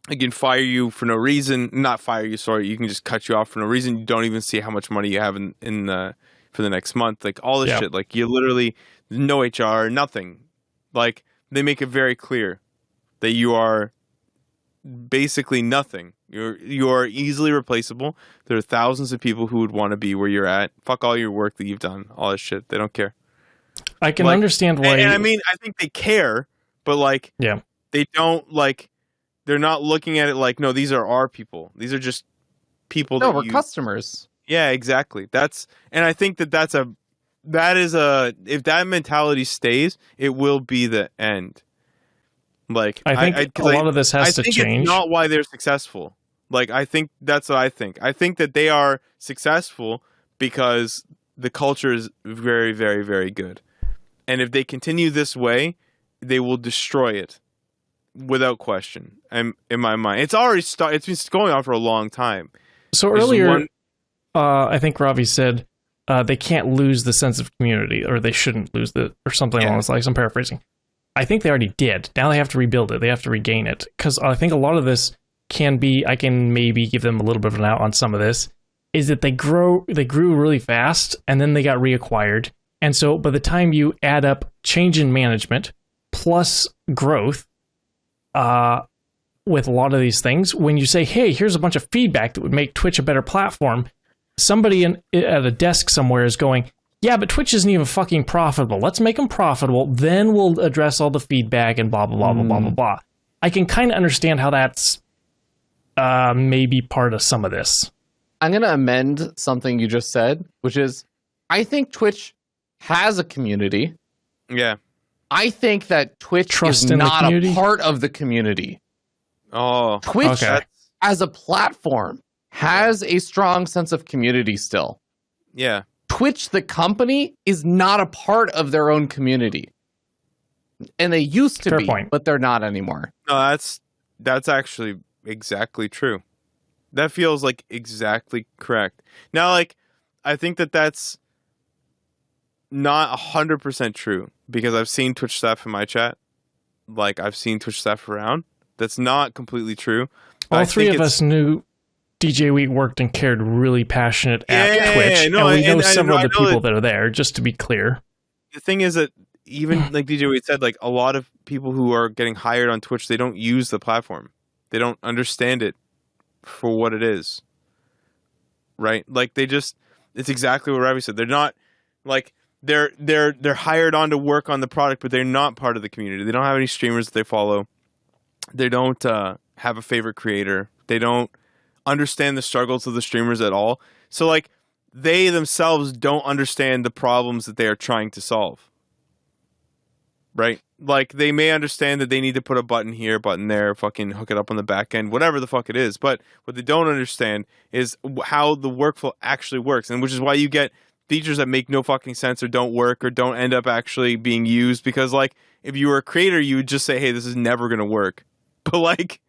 I can fire you for no reason. Not fire you, sorry. You can just cut you off for no reason. You don't even see how much money you have for the next month. Like, all this shit. Like, you literally, no HR, nothing. Like, they make it very clear that you are basically nothing. You are easily replaceable. There are thousands of people who would want to be where you're at. Fuck all your work that you've done. All that shit. They don't care. I can understand why. And I mean, I think they care, but, like, they don't, like, they're not looking at it like, no, these are our people. These are just people. No, we're customers. Yeah, exactly. And I think if that mentality stays, it will be the end. Like, I think a lot of this has to change. I think it's not why they're successful. Like, I think that's what I think. I think that they are successful because the culture is very, very, very good. And if they continue this way, they will destroy it without question. In my mind, it's already it's been going on for a long time. So earlier, I think Ravi said they can't lose the sense of community, or they shouldn't lose or something along those lines. I'm paraphrasing. I think they already did. Now they have to rebuild it. They have to regain it. Because I think a lot of this can be, I can maybe give them a little bit of an out on some of this, is that they grew really fast, and then they got reacquired. And so by the time you add up change in management plus growth with a lot of these things, when you say, hey, here's a bunch of feedback that would make Twitch a better platform, somebody at a desk somewhere is going, yeah, but Twitch isn't even fucking profitable. Let's make them profitable. Then we'll address all the feedback and blah, blah, blah, blah, blah, blah, blah. I can kind of understand how that's maybe part of some of this. I'm going to amend something you just said, which is, I think Twitch has a community. Yeah. I think that Twitch is not a part of the community. Oh. Twitch, as a platform, has a strong sense of community still. Yeah. Twitch, the company, is not a part of their own community. And they used to be, but they're not anymore. No, that's actually exactly true. That feels like exactly correct. Now, like, I think that's not 100% true, because I've seen Twitch staff in my chat. Like, I've seen Twitch staff around. That's not completely true. All three of us knew DJ Wheat worked and cared really passionate at Twitch, and we know several other people that are there, just to be clear. The thing is that even, like DJ Wheat said, like, a lot of people who are getting hired on Twitch, they don't use the platform. They don't understand it for what it is. Right? Like, it's exactly what Ravi said. They're not, like, they're hired on to work on the product, but they're not part of the community. They don't have any streamers that they follow. They don't have a favorite creator. They don't understand the struggles of the streamers at all. So, like, they themselves don't understand the problems that they are trying to solve. Right? Like, they may understand that they need to put a button here, button there, fucking hook it up on the back end, whatever the fuck it is. But what they don't understand is how the workflow actually works, and which is why you get features that make no fucking sense or don't work or don't end up actually being used. Because, like, if you were a creator, you would just say, hey, this is never going to work. But, like,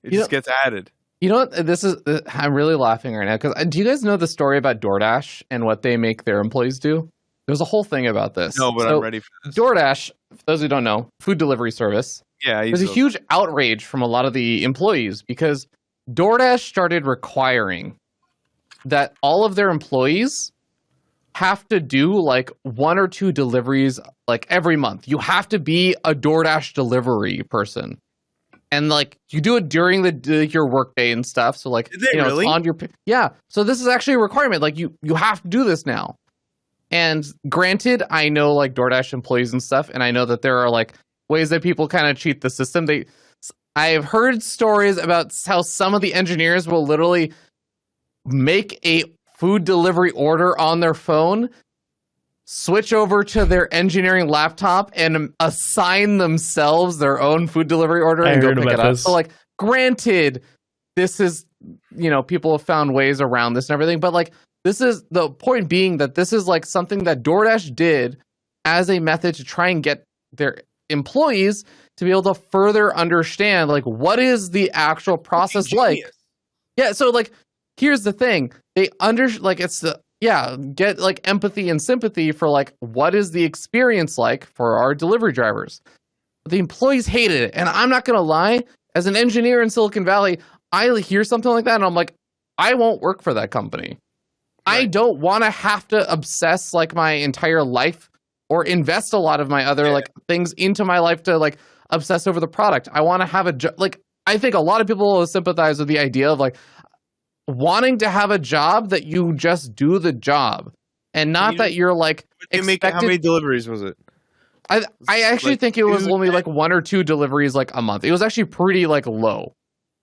it just gets added. You know what? I'm really laughing right now, because do you guys know the story about DoorDash and what they make their employees do? There's a whole thing about this. No, but I'm ready for this. DoorDash, for those who don't know, food delivery service. Yeah, there's a huge outrage from a lot of the employees, because DoorDash started requiring that all of their employees have to do like 1 or 2 deliveries like every month. You have to be a DoorDash delivery person. And, like, you do it during your workday and stuff. So, like, really? It's on your... Yeah. So this is actually a requirement. Like, you have to do this now. And granted, I know, like, DoorDash employees and stuff, and I know that there are, like, ways that people kind of cheat the system. I have heard stories about how some of the engineers will literally make a food delivery order on their phone, switch over to their engineering laptop, and assign themselves their own food delivery order and go pick it up. So, like, granted, this is, people have found ways around this and everything, but, like, this is the point being that this is, like, something that DoorDash did as a method to try and get their employees to be able to further understand, like, what is the actual process like. Yeah, so, like, here's the thing. They get, like, empathy and sympathy for, like, what is the experience like for our delivery drivers. The employees hated it. And I'm not going to lie, as an engineer in Silicon Valley, I hear something like that and I'm like, I won't work for that company. Right. I don't want to have to obsess, like, my entire life or invest a lot of my other like things into my life to, like, obsess over the product. I want to have a job. Like, I think a lot of people will sympathize with the idea of, like, wanting to have a job that you just do the job and not that you're, like, expected. How many deliveries was it? I actually think it was only like 1 or 2 deliveries like a month. It was actually pretty, like, low,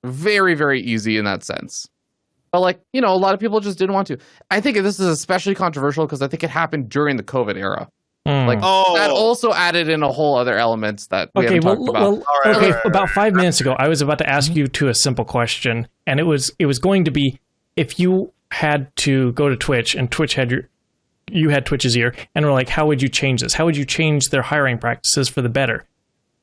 very, very easy in that sense. But, like, a lot of people just didn't want to. I think this is especially controversial because I think it happened during the COVID era. Like, that also added in a whole other elements that we haven't talked about. About 5 minutes ago, I was about to ask you a simple question, and it was going to be, if you had to go to Twitch and Twitch had you had Twitch's ear and were like, how would you change this? How would you change their hiring practices for the better?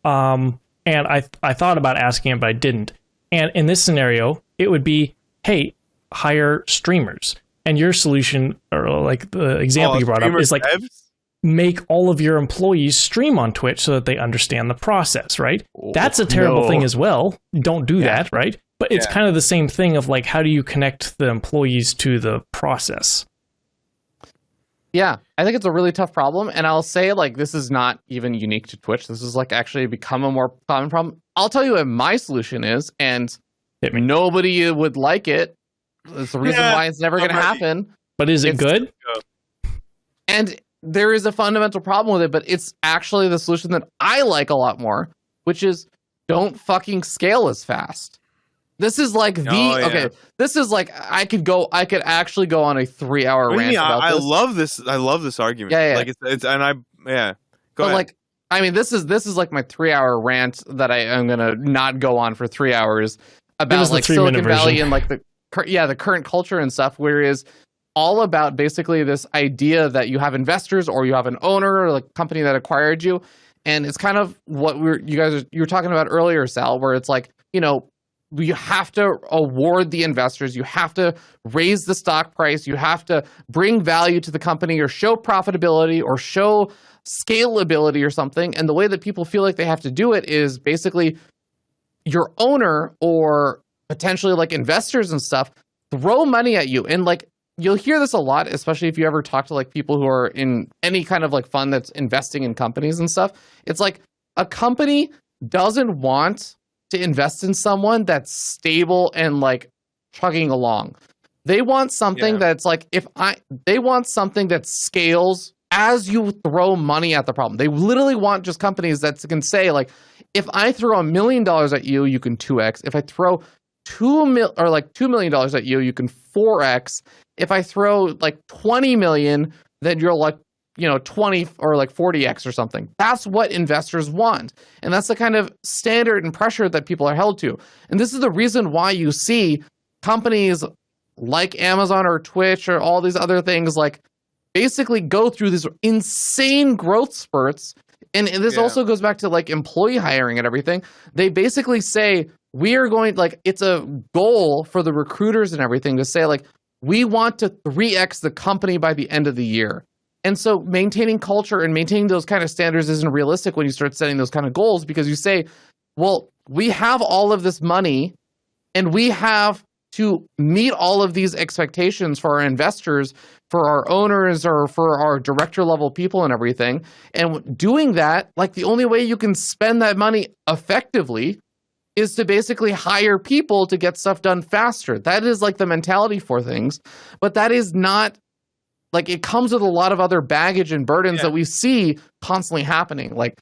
And I thought about asking him, but I didn't. And in this scenario, it would be, hey, hire streamers. And your solution, or like the example you brought up, is like, make all of your employees stream on Twitch so that they understand the process, right? That's a terrible thing as well. Don't do that, right? But it's kind of the same thing of like, how do you connect the employees to the process? Yeah, I think it's a really tough problem. And I'll say, like, this is not even unique to Twitch. This is like actually become a more common problem. I'll tell you what my solution is, and nobody would like it. It's the reason why it's never going to happen. But is it good? And there is a fundamental problem with it, but it's actually the solution that I like a lot more, which is don't fucking scale as fast. This is like this is like I could actually go on a 3-hour rant about this. I love this argument. Yeah. Like it's and I go ahead. Like, I mean, this is like my 3-hour rant that I am going to not go on for 3 hours about like Silicon Valley and like the current culture and stuff, whereas all about basically this idea that you have investors or you have an owner or like company that acquired you. And it's kind of what you were talking about earlier, Sal, where it's like, you know, you have to award the investors, you have to raise the stock price, you have to bring value to the company or show profitability or show scalability or something. And the way that people feel like they have to do it is basically your owner or potentially like investors and stuff throw money at you. And like, you'll hear this a lot, especially if you ever talk to like people who are in any kind of like fund that's investing in companies and stuff. It's like a company doesn't want to invest in someone that's stable and like chugging along. They want something that's like, they want something that scales as you throw money at the problem. They literally want just companies that can say like, if I throw $1 million at you, you can 2x. If I throw $2 million at you, you can 4x. If I throw like 20 million, then you're like, you know, 20 or like 40x or something. That's what investors want. And that's the kind of standard and pressure that people are held to. And this is the reason why you see companies like Amazon or Twitch or all these other things like basically go through these insane growth spurts. And this also goes back to like employee hiring and everything. They basically say, we are going, like, it's a goal for the recruiters and everything to say, like, we want to 3x the company by the end of the year. And so maintaining culture and maintaining those kind of standards isn't realistic when you start setting those kind of goals, because you say, well, we have all of this money and we have to meet all of these expectations for our investors, for our owners, or for our director level people and everything. And doing that, like, the only way you can spend that money effectively is to basically hire people to get stuff done faster. That is like the mentality for things. But that is not, like, it comes with a lot of other baggage and burdens that we see constantly happening. Like,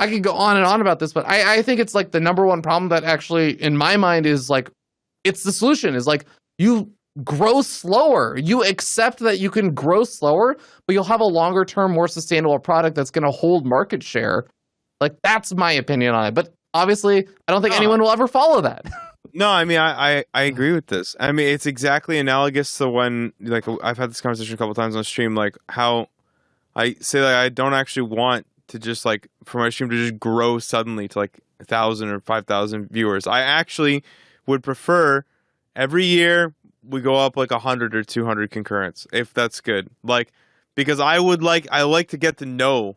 I could go on and on about this, but I think it's like the number one problem that actually, in my mind, is like, it's the solution is like, you grow slower. You accept that you can grow slower, but you'll have a longer term, more sustainable product that's going to hold market share. Like, that's my opinion on it. But obviously, I don't think anyone will ever follow that. No, I mean, I agree with this. I mean, it's exactly analogous to when, like, I've had this conversation a couple times on stream, like, how I say that I don't actually want to just, like, for my stream to just grow suddenly to, like, 1,000 or 5,000 viewers. I actually would prefer every year we go up, like, 100 or 200 concurrents, if that's good. Like, because I like to get to know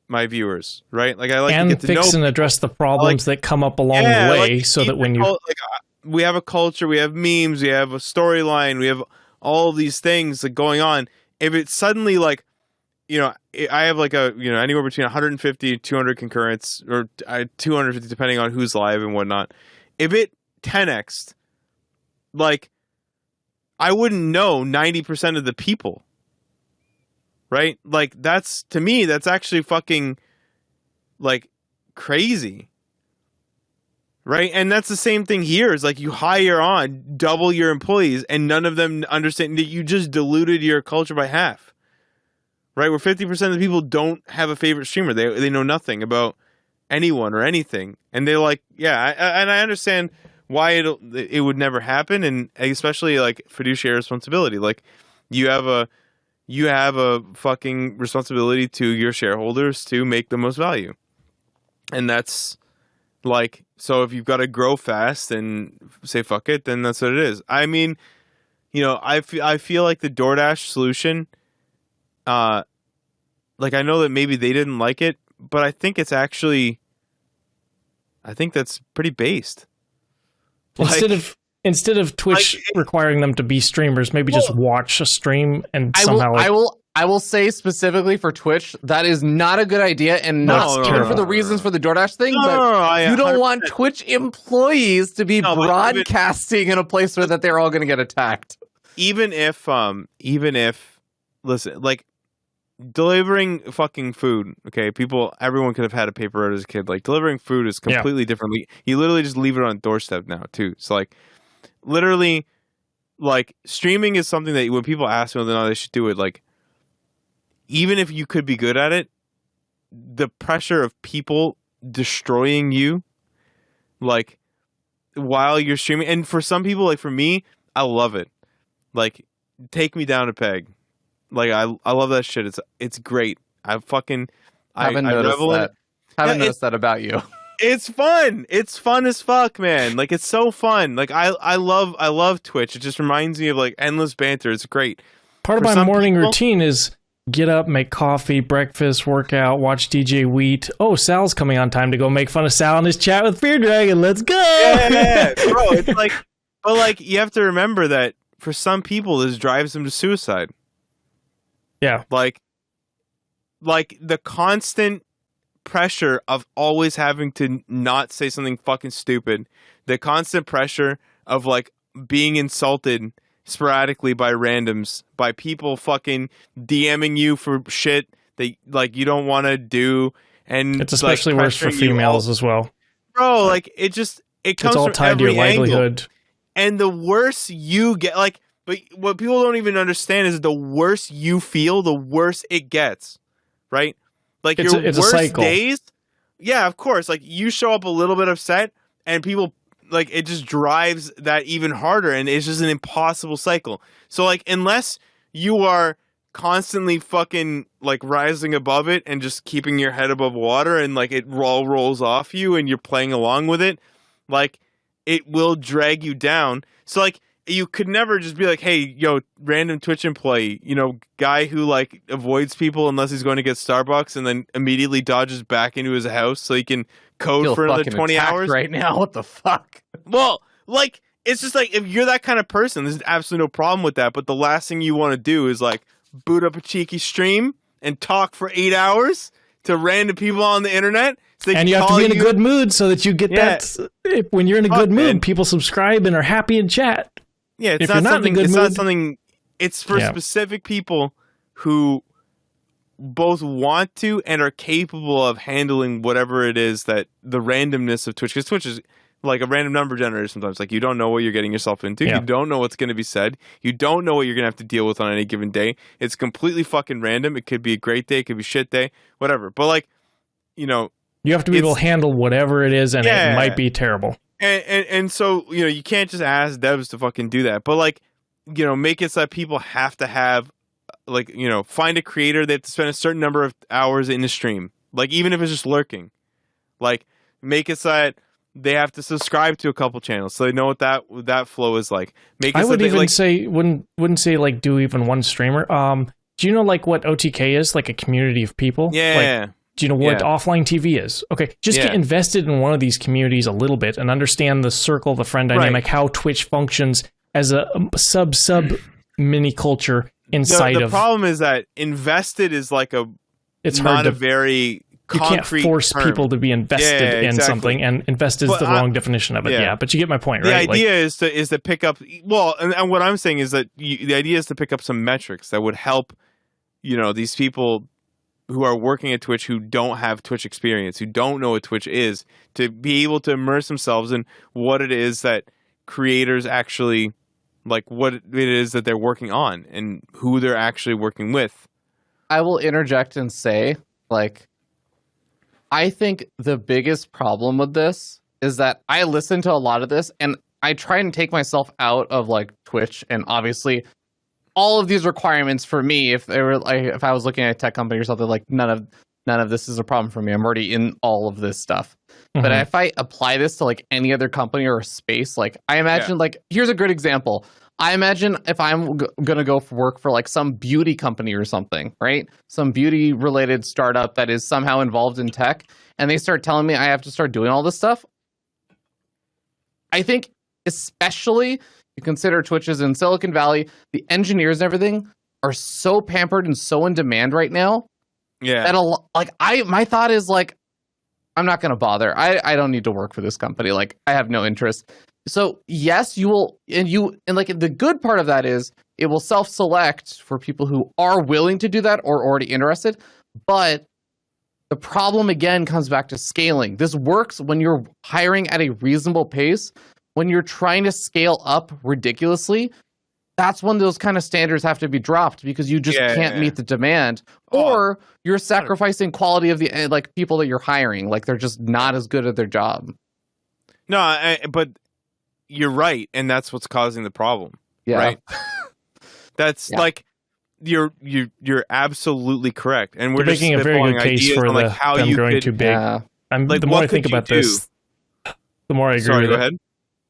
my viewers, right? Like, I like to get to know, fix and address the problems that come up along the way, like, so that when you we have a culture, we have memes, we have a storyline, we have all of these things like going on. If it's suddenly like, you know, I have like a, you know, anywhere between 150 and 200 concurrents, or 250 depending on who's live and whatnot. If it 10x'd, like, I wouldn't know 90% of the people. Right? Like, that's, to me, that's actually fucking, like, crazy. Right? And that's the same thing here. Is like, you hire on, double your employees, and none of them understand that you just diluted your culture by half. Right? Where 50% of the people don't have a favorite streamer. They know nothing about anyone or anything. And they're like, and I understand why it would never happen, and especially, like, fiduciary responsibility. Like, you have you have a fucking responsibility to your shareholders to make the most value. And that's like, so if you've got to grow fast and say fuck it, then that's what it is. I mean, you know, I feel like the DoorDash solution, like I know that maybe they didn't like it, but I think it's actually, I think that's pretty based. Instead of Twitch requiring them to be streamers, maybe just watch a stream and somehow. I will say specifically for Twitch, that is not a good idea, and not even for the reasons for the DoorDash thing. But you don't want Twitch employees to be broadcasting in a place where that they're all going to get attacked. Even if, listen, like delivering fucking food. Okay, everyone could have had a paper route as a kid. Like delivering food is completely different. You literally just leave it on doorstep now too. So like, literally, like streaming is something that when people ask me whether or not they should do it, like. Even if you could be good at it, the pressure of people destroying you, like, while you're streaming, and for some people, like for me, I love it. Like, take me down a peg. Like, I love that shit. It's great. I haven't noticed that about you. It's fun. It's fun as fuck, man. Like, it's so fun. Like, I love Twitch. It just reminds me of like endless banter. It's great. Part of my morning routine is get up, make coffee, breakfast, workout, watch DJ Wheat. Oh, Sal's coming on time to go make fun of Sal in his chat with Fear Dragon. Let's go! Yeah, bro. It's like, but like, you have to remember that for some people, this drives them to suicide. Yeah. Like the constant pressure of always having to not say something fucking stupid. The constant pressure of like being insulted sporadically by randoms, by people fucking DMing you for shit that like you don't want to do, and it's especially worse for females as well, bro. Like it comes. It's all tied to your livelihood, and the worse you get, like, but what people don't even understand is the worse you feel, the worse it gets, right? Like it's your worst days. Yeah, of course. Like you show up a little bit upset, and people. Like, it just drives that even harder, and it's just an impossible cycle. So, like, unless you are constantly fucking, like, rising above it and just keeping your head above water and, like, it all rolls off you and you're playing along with it, like, it will drag you down. So, like, you could never just be like, hey, yo, random Twitch employee, you know, guy who, like, avoids people unless he's going to get Starbucks and then immediately dodges back into his house so he can code for another 20 hours right now. What the fuck? Well, like, it's just like, if you're that kind of person, there's absolutely no problem with that. But the last thing you want to do is like boot up a cheeky stream and talk for 8 hours to random people on the internet. So and you have to be in a good mood so that you get that. When you're in a good mood, people subscribe and are happy in chat. Yeah, it's not something. It's for specific people who both want to and are capable of handling whatever it is that the randomness of Twitch. Because Twitch is like a random number generator sometimes. Like, you don't know what you're getting yourself into. Yeah. You don't know what's going to be said. You don't know what you're going to have to deal with on any given day. It's completely fucking random. It could be a great day. It could be shit day. Whatever. But, like, you know. You have to be able to handle whatever it is, and it might be terrible. And so, you know, you can't just ask devs to fucking do that. But, like, you know, make it so that people have to have, like, you know, find a creator. They have to spend a certain number of hours in the stream. Like, even if it's just lurking. Like, make it so that they have to subscribe to a couple channels so they know what that flow is like. Make it I so would they, even like, say, wouldn't say, like, do even one streamer. Do you know, like, what OTK is? Like, a community of people? Yeah. Like, do you know what offline TV is? Okay, just get invested in one of these communities a little bit and understand the circle, the friend dynamic, how Twitch functions as a sub mini culture inside of. The problem is that invested is like a. It's not a very. You can't force people to be invested in something, and invest is the wrong definition of it. Yeah, but you get my point, right? The idea is to pick up. Well, and what I'm saying is that the idea is to pick up some metrics that would help, you know, these people who are working at Twitch who don't have Twitch experience, who don't know what Twitch is, to be able to immerse themselves in what it is that creators actually, like, what it is that they're working on and who they're actually working with. I will interject and say, like, I think the biggest problem with this is that I listen to a lot of this and I try and take myself out of, like, Twitch, and obviously all of these requirements for me, if they were like, if I was looking at a tech company or something, like none of this is a problem for me. I'm already in all of this stuff. Mm-hmm. But if I apply this to like any other company or space, like I imagine, like here's a good example. I imagine if I'm gonna go for work for like some beauty company or something, right? Some beauty related startup that is somehow involved in tech, and they start telling me I have to start doing all this stuff. I think, especially you consider Twitch is in Silicon Valley, the engineers and everything are so pampered and so in demand right now. Yeah. That my thought is like, I'm not gonna bother. I don't need to work for this company. Like I have no interest. So yes, you will, and like the good part of that is it will self-select for people who are willing to do that or already interested. But the problem again comes back to scaling. This works when you're hiring at a reasonable pace. When you're trying to scale up ridiculously, that's when those kind of standards have to be dropped because you just can't meet the demand, or you're sacrificing quality of the like people that you're hiring. Like they're just not as good at their job. No, but you're right, and that's what's causing the problem. Yeah. Right. That's like you're absolutely correct, and we're making a very good case for like how them you growing could, too big. Like, the more I think about this, the more I agree. Sorry, with go it. ahead.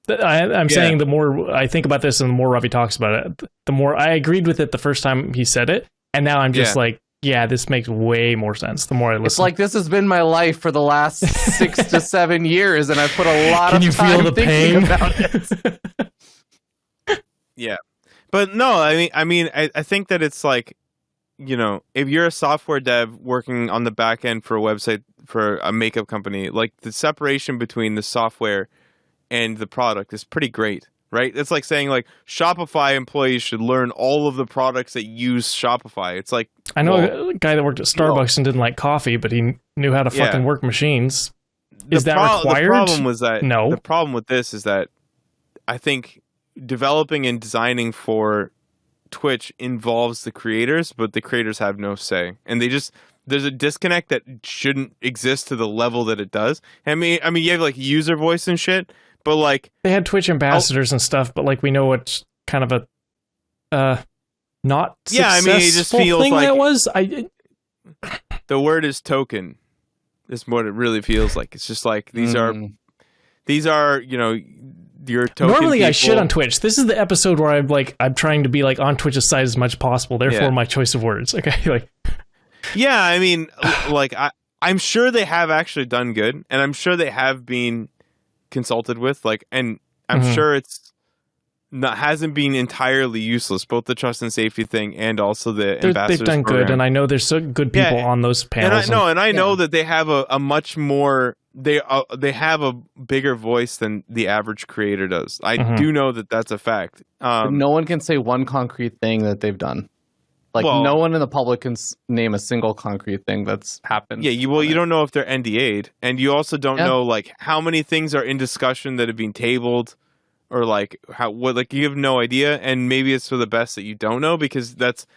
I'm saying the more I think about this and the more Ravi talks about it, the more I agreed with it the first time he said it, and now I'm just like, yeah, this makes way more sense the more I listen. It's like this has been my life for the last 6 to 7 years, and I've put a lot of time thinking about it. Yeah, but no, I think that it's like, you know, if you're a software dev working on the back end for a website for a makeup company, like the separation between the software and the product is pretty great, right? It's like saying like Shopify employees should learn all of the products that use Shopify. It's like, I know a guy that worked at Starbucks and didn't like coffee, but he knew how to fucking work machines. Is that required? The problem was that no. The problem with this is that I think developing and designing for Twitch involves the creators, but the creators have no say, and there's a disconnect that shouldn't exist to the level that it does. I mean, you have like user voice and shit. But like they had Twitch ambassadors and stuff, but like we know what kind of a not successful it just feels thing like that was. The word is token. Is what it really feels like. It's just like these are you know your token. Normally people. I shit on Twitch. This is the episode where I'm trying to be like on Twitch's side as much as possible. Therefore, my choice of words. Okay, like yeah, I mean, like I'm sure they have actually done good, and I'm sure they have been consulted with, like, and I'm sure it's hasn't been entirely useless, both the trust and safety thing and also the ambassadors they've done program. good, and I know there's so good people on those panels. And I know that they have a much more they have a bigger voice than the average creator does. I do know that that's a fact. No one can say one concrete thing that they've done. Like, no one in the public can name a single concrete thing that's happened. Yeah, you don't know if they're NDA'd, and you also don't know like how many things are in discussion that have been tabled, or like you have no idea. And maybe it's for the best that you don't know, because that's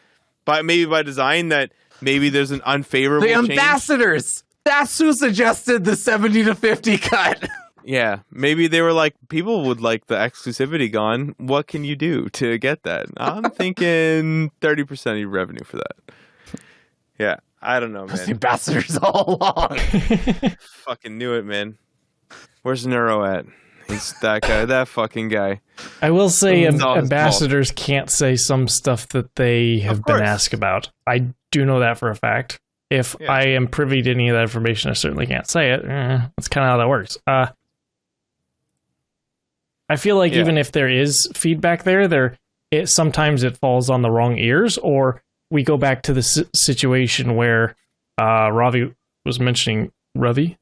by design, that maybe there's an unfavorable. The ambassadors. That's who suggested the 70 to 50 cut. Yeah, maybe they were like, people would like the exclusivity gone. What can you do to get that? I'm thinking 30% of your revenue for that. Yeah, I don't know, man. The ambassadors all along. Fucking knew it, man. Where's Neuro at? He's that guy, that fucking guy. I will say ambassadors can't say some stuff that they have been asked about. I do know that for a fact. If I am privy to any of that information, I certainly can't say it. That's kind of how that works. I feel like even if there is feedback there, sometimes it falls on the wrong ears, or we go back to the situation where Ravi was mentioning earlier.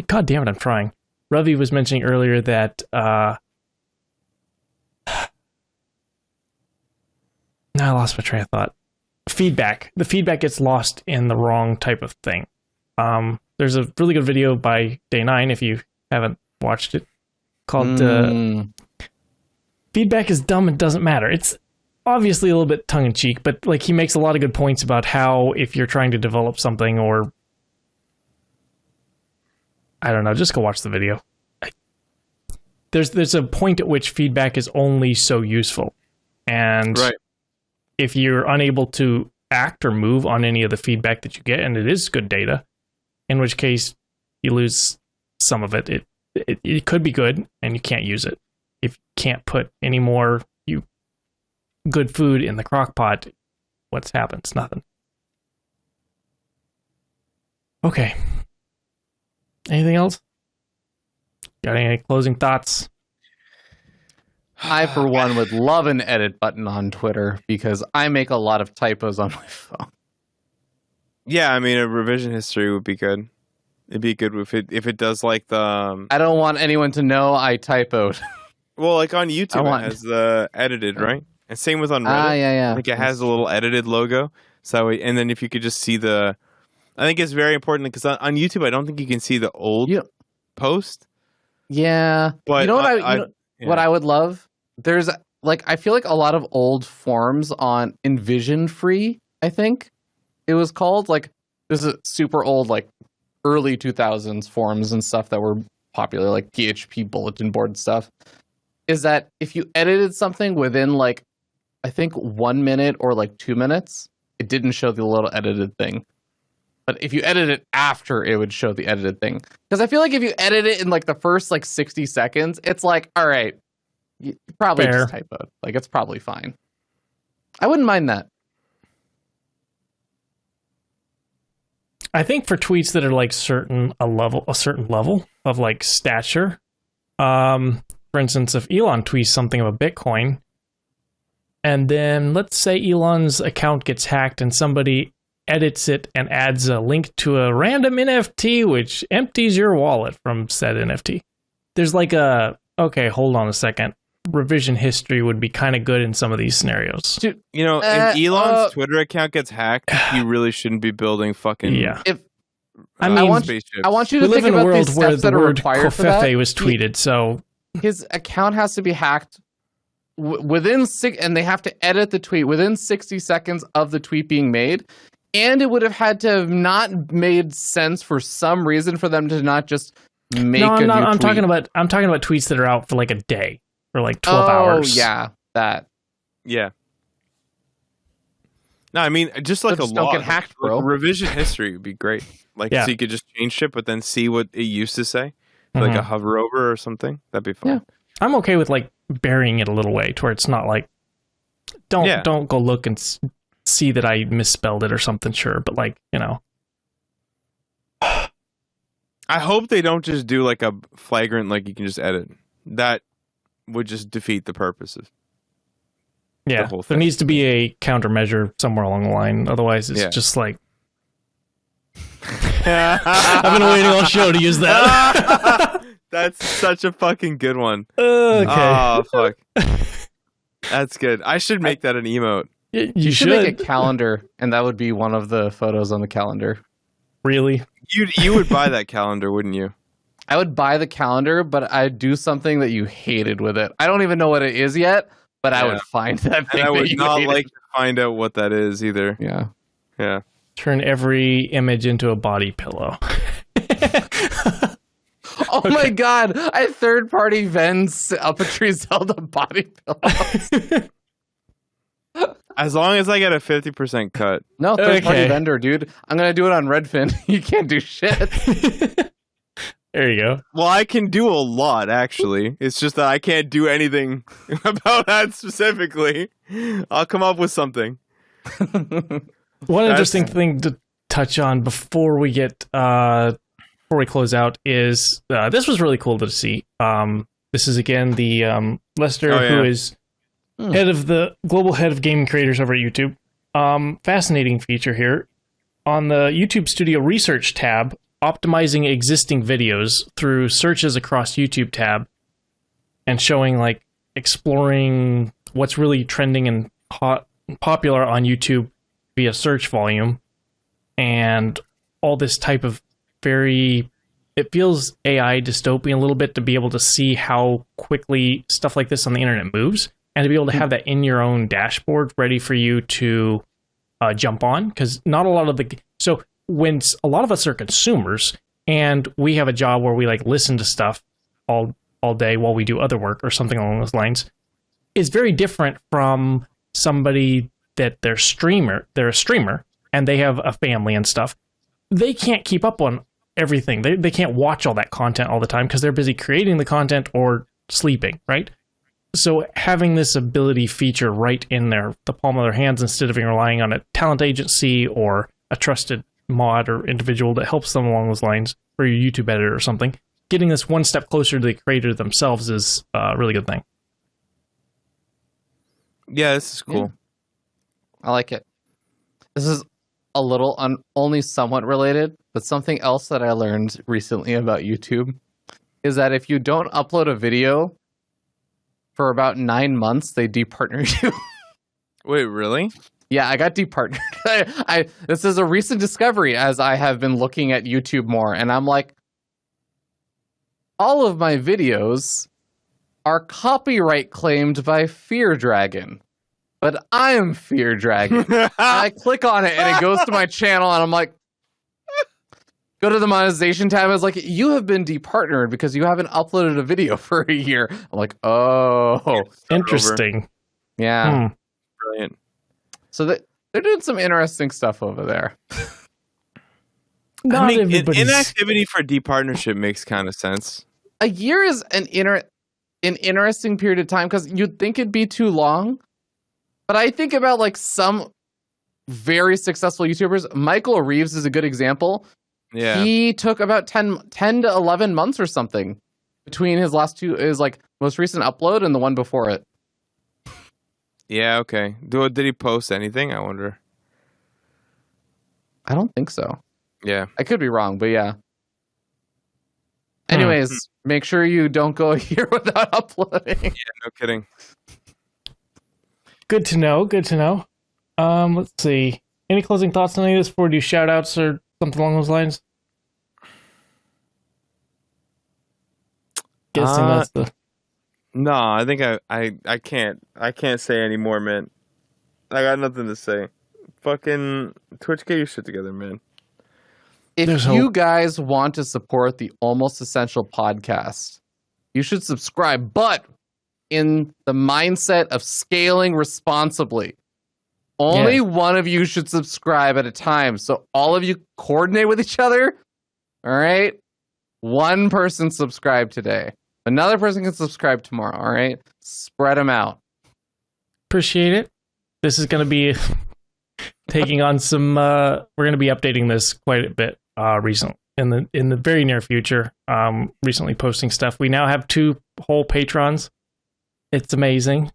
God damn it, I'm trying. Ravi was mentioning earlier that now I lost my train of thought. The feedback gets lost in the wrong type of thing. There's a really good video by Day9, if you haven't watched it, called Feedback is Dumb and Doesn't Matter. It's obviously a little bit tongue-in-cheek, but like he makes a lot of good points about how if you're trying to develop something, or I don't know, just go watch the video. There's a point at which feedback is only so useful. And Right. if you're unable to act or move on any of the feedback that you get, and it is good data, in which case you lose some of it. It could be good, and you can't use it. If you can't put any more good food in the crock pot, what's happens? Nothing. Okay. Anything else? Got any closing thoughts? I, for one, would love an edit button on Twitter because I make a lot of typos on my phone. Yeah, I mean, a revision history would be good. It'd be good if it does like the. I don't want anyone to know I typoed. Well, like on YouTube, it has the edited, right? And same with on Reddit. Yeah. Like it has a little edited logo. So, and then if you could just see I think it's very important because on YouTube, I don't think you can see the old post. Yeah, but you know what what I would love? There's I feel like a lot of old forums on Envision Free. I think it was called. Like this is super old, like early 2000s forums and stuff that were popular, like PHP bulletin board stuff. Is that if you edited something within like I think 1 minute or like 2 minutes, it didn't show the little edited thing. But if you edit it after, it would show the edited thing. Because I feel like if you edit it in like the first like 60 seconds, it's like, all right, you probably just typoed. Like it's probably fine. I wouldn't mind that. I think for tweets that are like a certain level of like stature, for instance, if Elon tweets something about Bitcoin, and then let's say Elon's account gets hacked and somebody edits it and adds a link to a random NFT which empties your wallet from said NFT. There's like okay, hold on a second. Revision history would be kind of good in some of these scenarios. Dude, if Elon's Twitter account gets hacked, he really shouldn't be building fucking. Yeah. I want you to we think live in about a world these where steps the that are word required for that. Kofefe was tweeted, so his account has to be hacked within and they have to edit the tweet within 60 seconds of the tweet being made. And it would have had to have not made sense for some reason for them to not just make a new tweet. I'm talking about tweets that are out for like a day or like 12 hours. Oh, yeah, that. Yeah. No, I mean, just like Don't get hacked, bro. Revision history would be great. Like, so you could just change shit, but then see what it used to say. Like a hover over or something. That'd be fun. Yeah. I'm okay with like burying it a little way to where it's not like, don't go look and see that I misspelled it or something, sure. But like, I hope they don't just do like a flagrant, like you can just edit. That would just defeat the purposes. Yeah, there needs to be a countermeasure somewhere along the line. Otherwise, it's just like... I've been waiting all show to use that. That's such a fucking good one. Okay. Oh, fuck. That's good. I should make that an emote. You should make a calendar, and that would be one of the photos on the calendar. Really? You would buy that calendar, wouldn't you? I would buy the calendar, but I'd do something that you hated with it. I don't even know what it is yet, but I would find that thing. And I would not hated. like to find out what that is either. Yeah. Yeah. Turn every image into a body pillow. Oh my god! I third-party Ven's Uppetry Zelda body pillows. As long as I get a 50% cut. No, third-party vendor, dude. I'm gonna do it on Redfin. You can't do shit. There you go. Well, I can do a lot, actually. It's just that I can't do anything about that specifically. I'll come up with something. One interesting thing to touch on before we close out is this was really cool to see. This is again the Lester, who is global head of gaming creators over at YouTube. Fascinating feature here on the YouTube Studio Research tab. Optimizing existing videos through searches across YouTube tab and showing like exploring what's really trending and hot and popular on YouTube via search volume and all this type of it feels AI dystopian a little bit to be able to see how quickly stuff like this on the internet moves and to be able to have that in your own dashboard ready for you to jump on, because not a lot of when a lot of us are consumers and we have a job where we like listen to stuff all day while we do other work or something along those lines, is very different from somebody that they're a streamer, and they have a family and stuff. They can't keep up on everything. They can't watch all that content all the time because they're busy creating the content or sleeping, right? So having this ability feature right in the palm of their hands instead of relying on a talent agency or a trusted mod or individual that helps them along those lines, or your YouTube editor or something, getting this one step closer to the creator themselves is a really good thing. Yeah, this is cool. I like it. This is a little only somewhat related, but something else that I learned recently about YouTube is that if you don't upload a video for about 9 months, they departner you. Wait, really? Yeah, I got departnered. This is a recent discovery as I have been looking at YouTube more, and I'm like, all of my videos are copyright claimed by Fear Dragon, but I'm Fear Dragon. I click on it and it goes to my channel, and I'm like, go to the monetization tab. It's like, you have been departnered because you haven't uploaded a video for a year. I'm like, oh, interesting. Yeah. Brilliant. So they're doing some interesting stuff over there. Not everybody's... inactivity for departnership makes kind of sense. A year is an interesting period of time because you'd think it'd be too long. But I think about like some very successful YouTubers. Michael Reeves is a good example. Yeah. He took about 10 to 11 months or something between his like most recent upload and the one before it. Yeah, okay. Did he post anything? I wonder. I don't think so. Yeah. I could be wrong, but yeah. Anyways, make sure you don't go a year without uploading. Yeah, no kidding. Good to know. Good to know. Let's see. Any closing thoughts on any of this before we do shout outs or something along those lines? Guessing that's the... No, I think I can't say anymore, man. I got nothing to say. Fucking Twitch, get your shit together, man. If you guys want to support the Almost Essential podcast, you should subscribe, but in the mindset of scaling responsibly. Only one of you should subscribe at a time. So all of you coordinate with each other. All right? One person subscribe today. Another person can subscribe tomorrow. All right? Spread them out. Appreciate it. This is going to be taking on some... we're going to be updating this quite a bit recently. In the very near future. Recently posting stuff. We now have 2 whole patrons. It's amazing.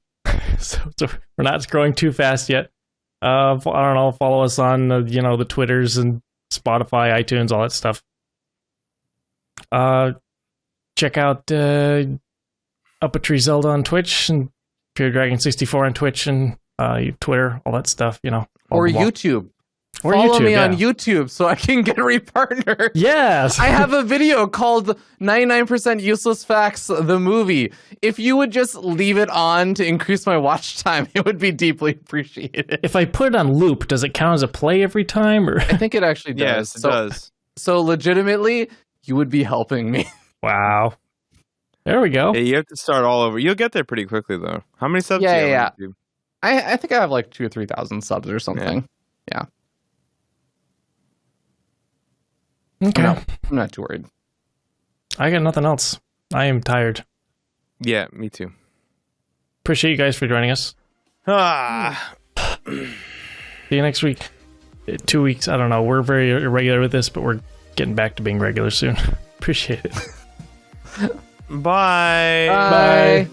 so we're not growing too fast yet. I don't know. Follow us on the Twitters and Spotify, iTunes, all that stuff. Check out Up-A-Tree Zelda on Twitch and Pure Dragon 64 on Twitch and Twitter, all that stuff. Or YouTube. Or Follow YouTube, me on YouTube so I can get repartnered. Yes. I have a video called 99% Useless Facts, the movie. If you would just leave it on to increase my watch time, it would be deeply appreciated. If I put it on loop, does it count as a play every time? Or I think it actually does. Yes, it does. So legitimately, you would be helping me. Wow. There we go. Yeah, you have to start all over. You'll get there pretty quickly, though. How many subs do you have on YouTube? I think I have like 2,000 or 3,000 subs or something. Yeah. Okay. I'm not too worried. I got nothing else. I am tired. Yeah, me too. Appreciate you guys for joining us. See you next week. 2 weeks. I don't know. We're very irregular with this, but we're getting back to being regular soon. Appreciate it. Bye. Bye.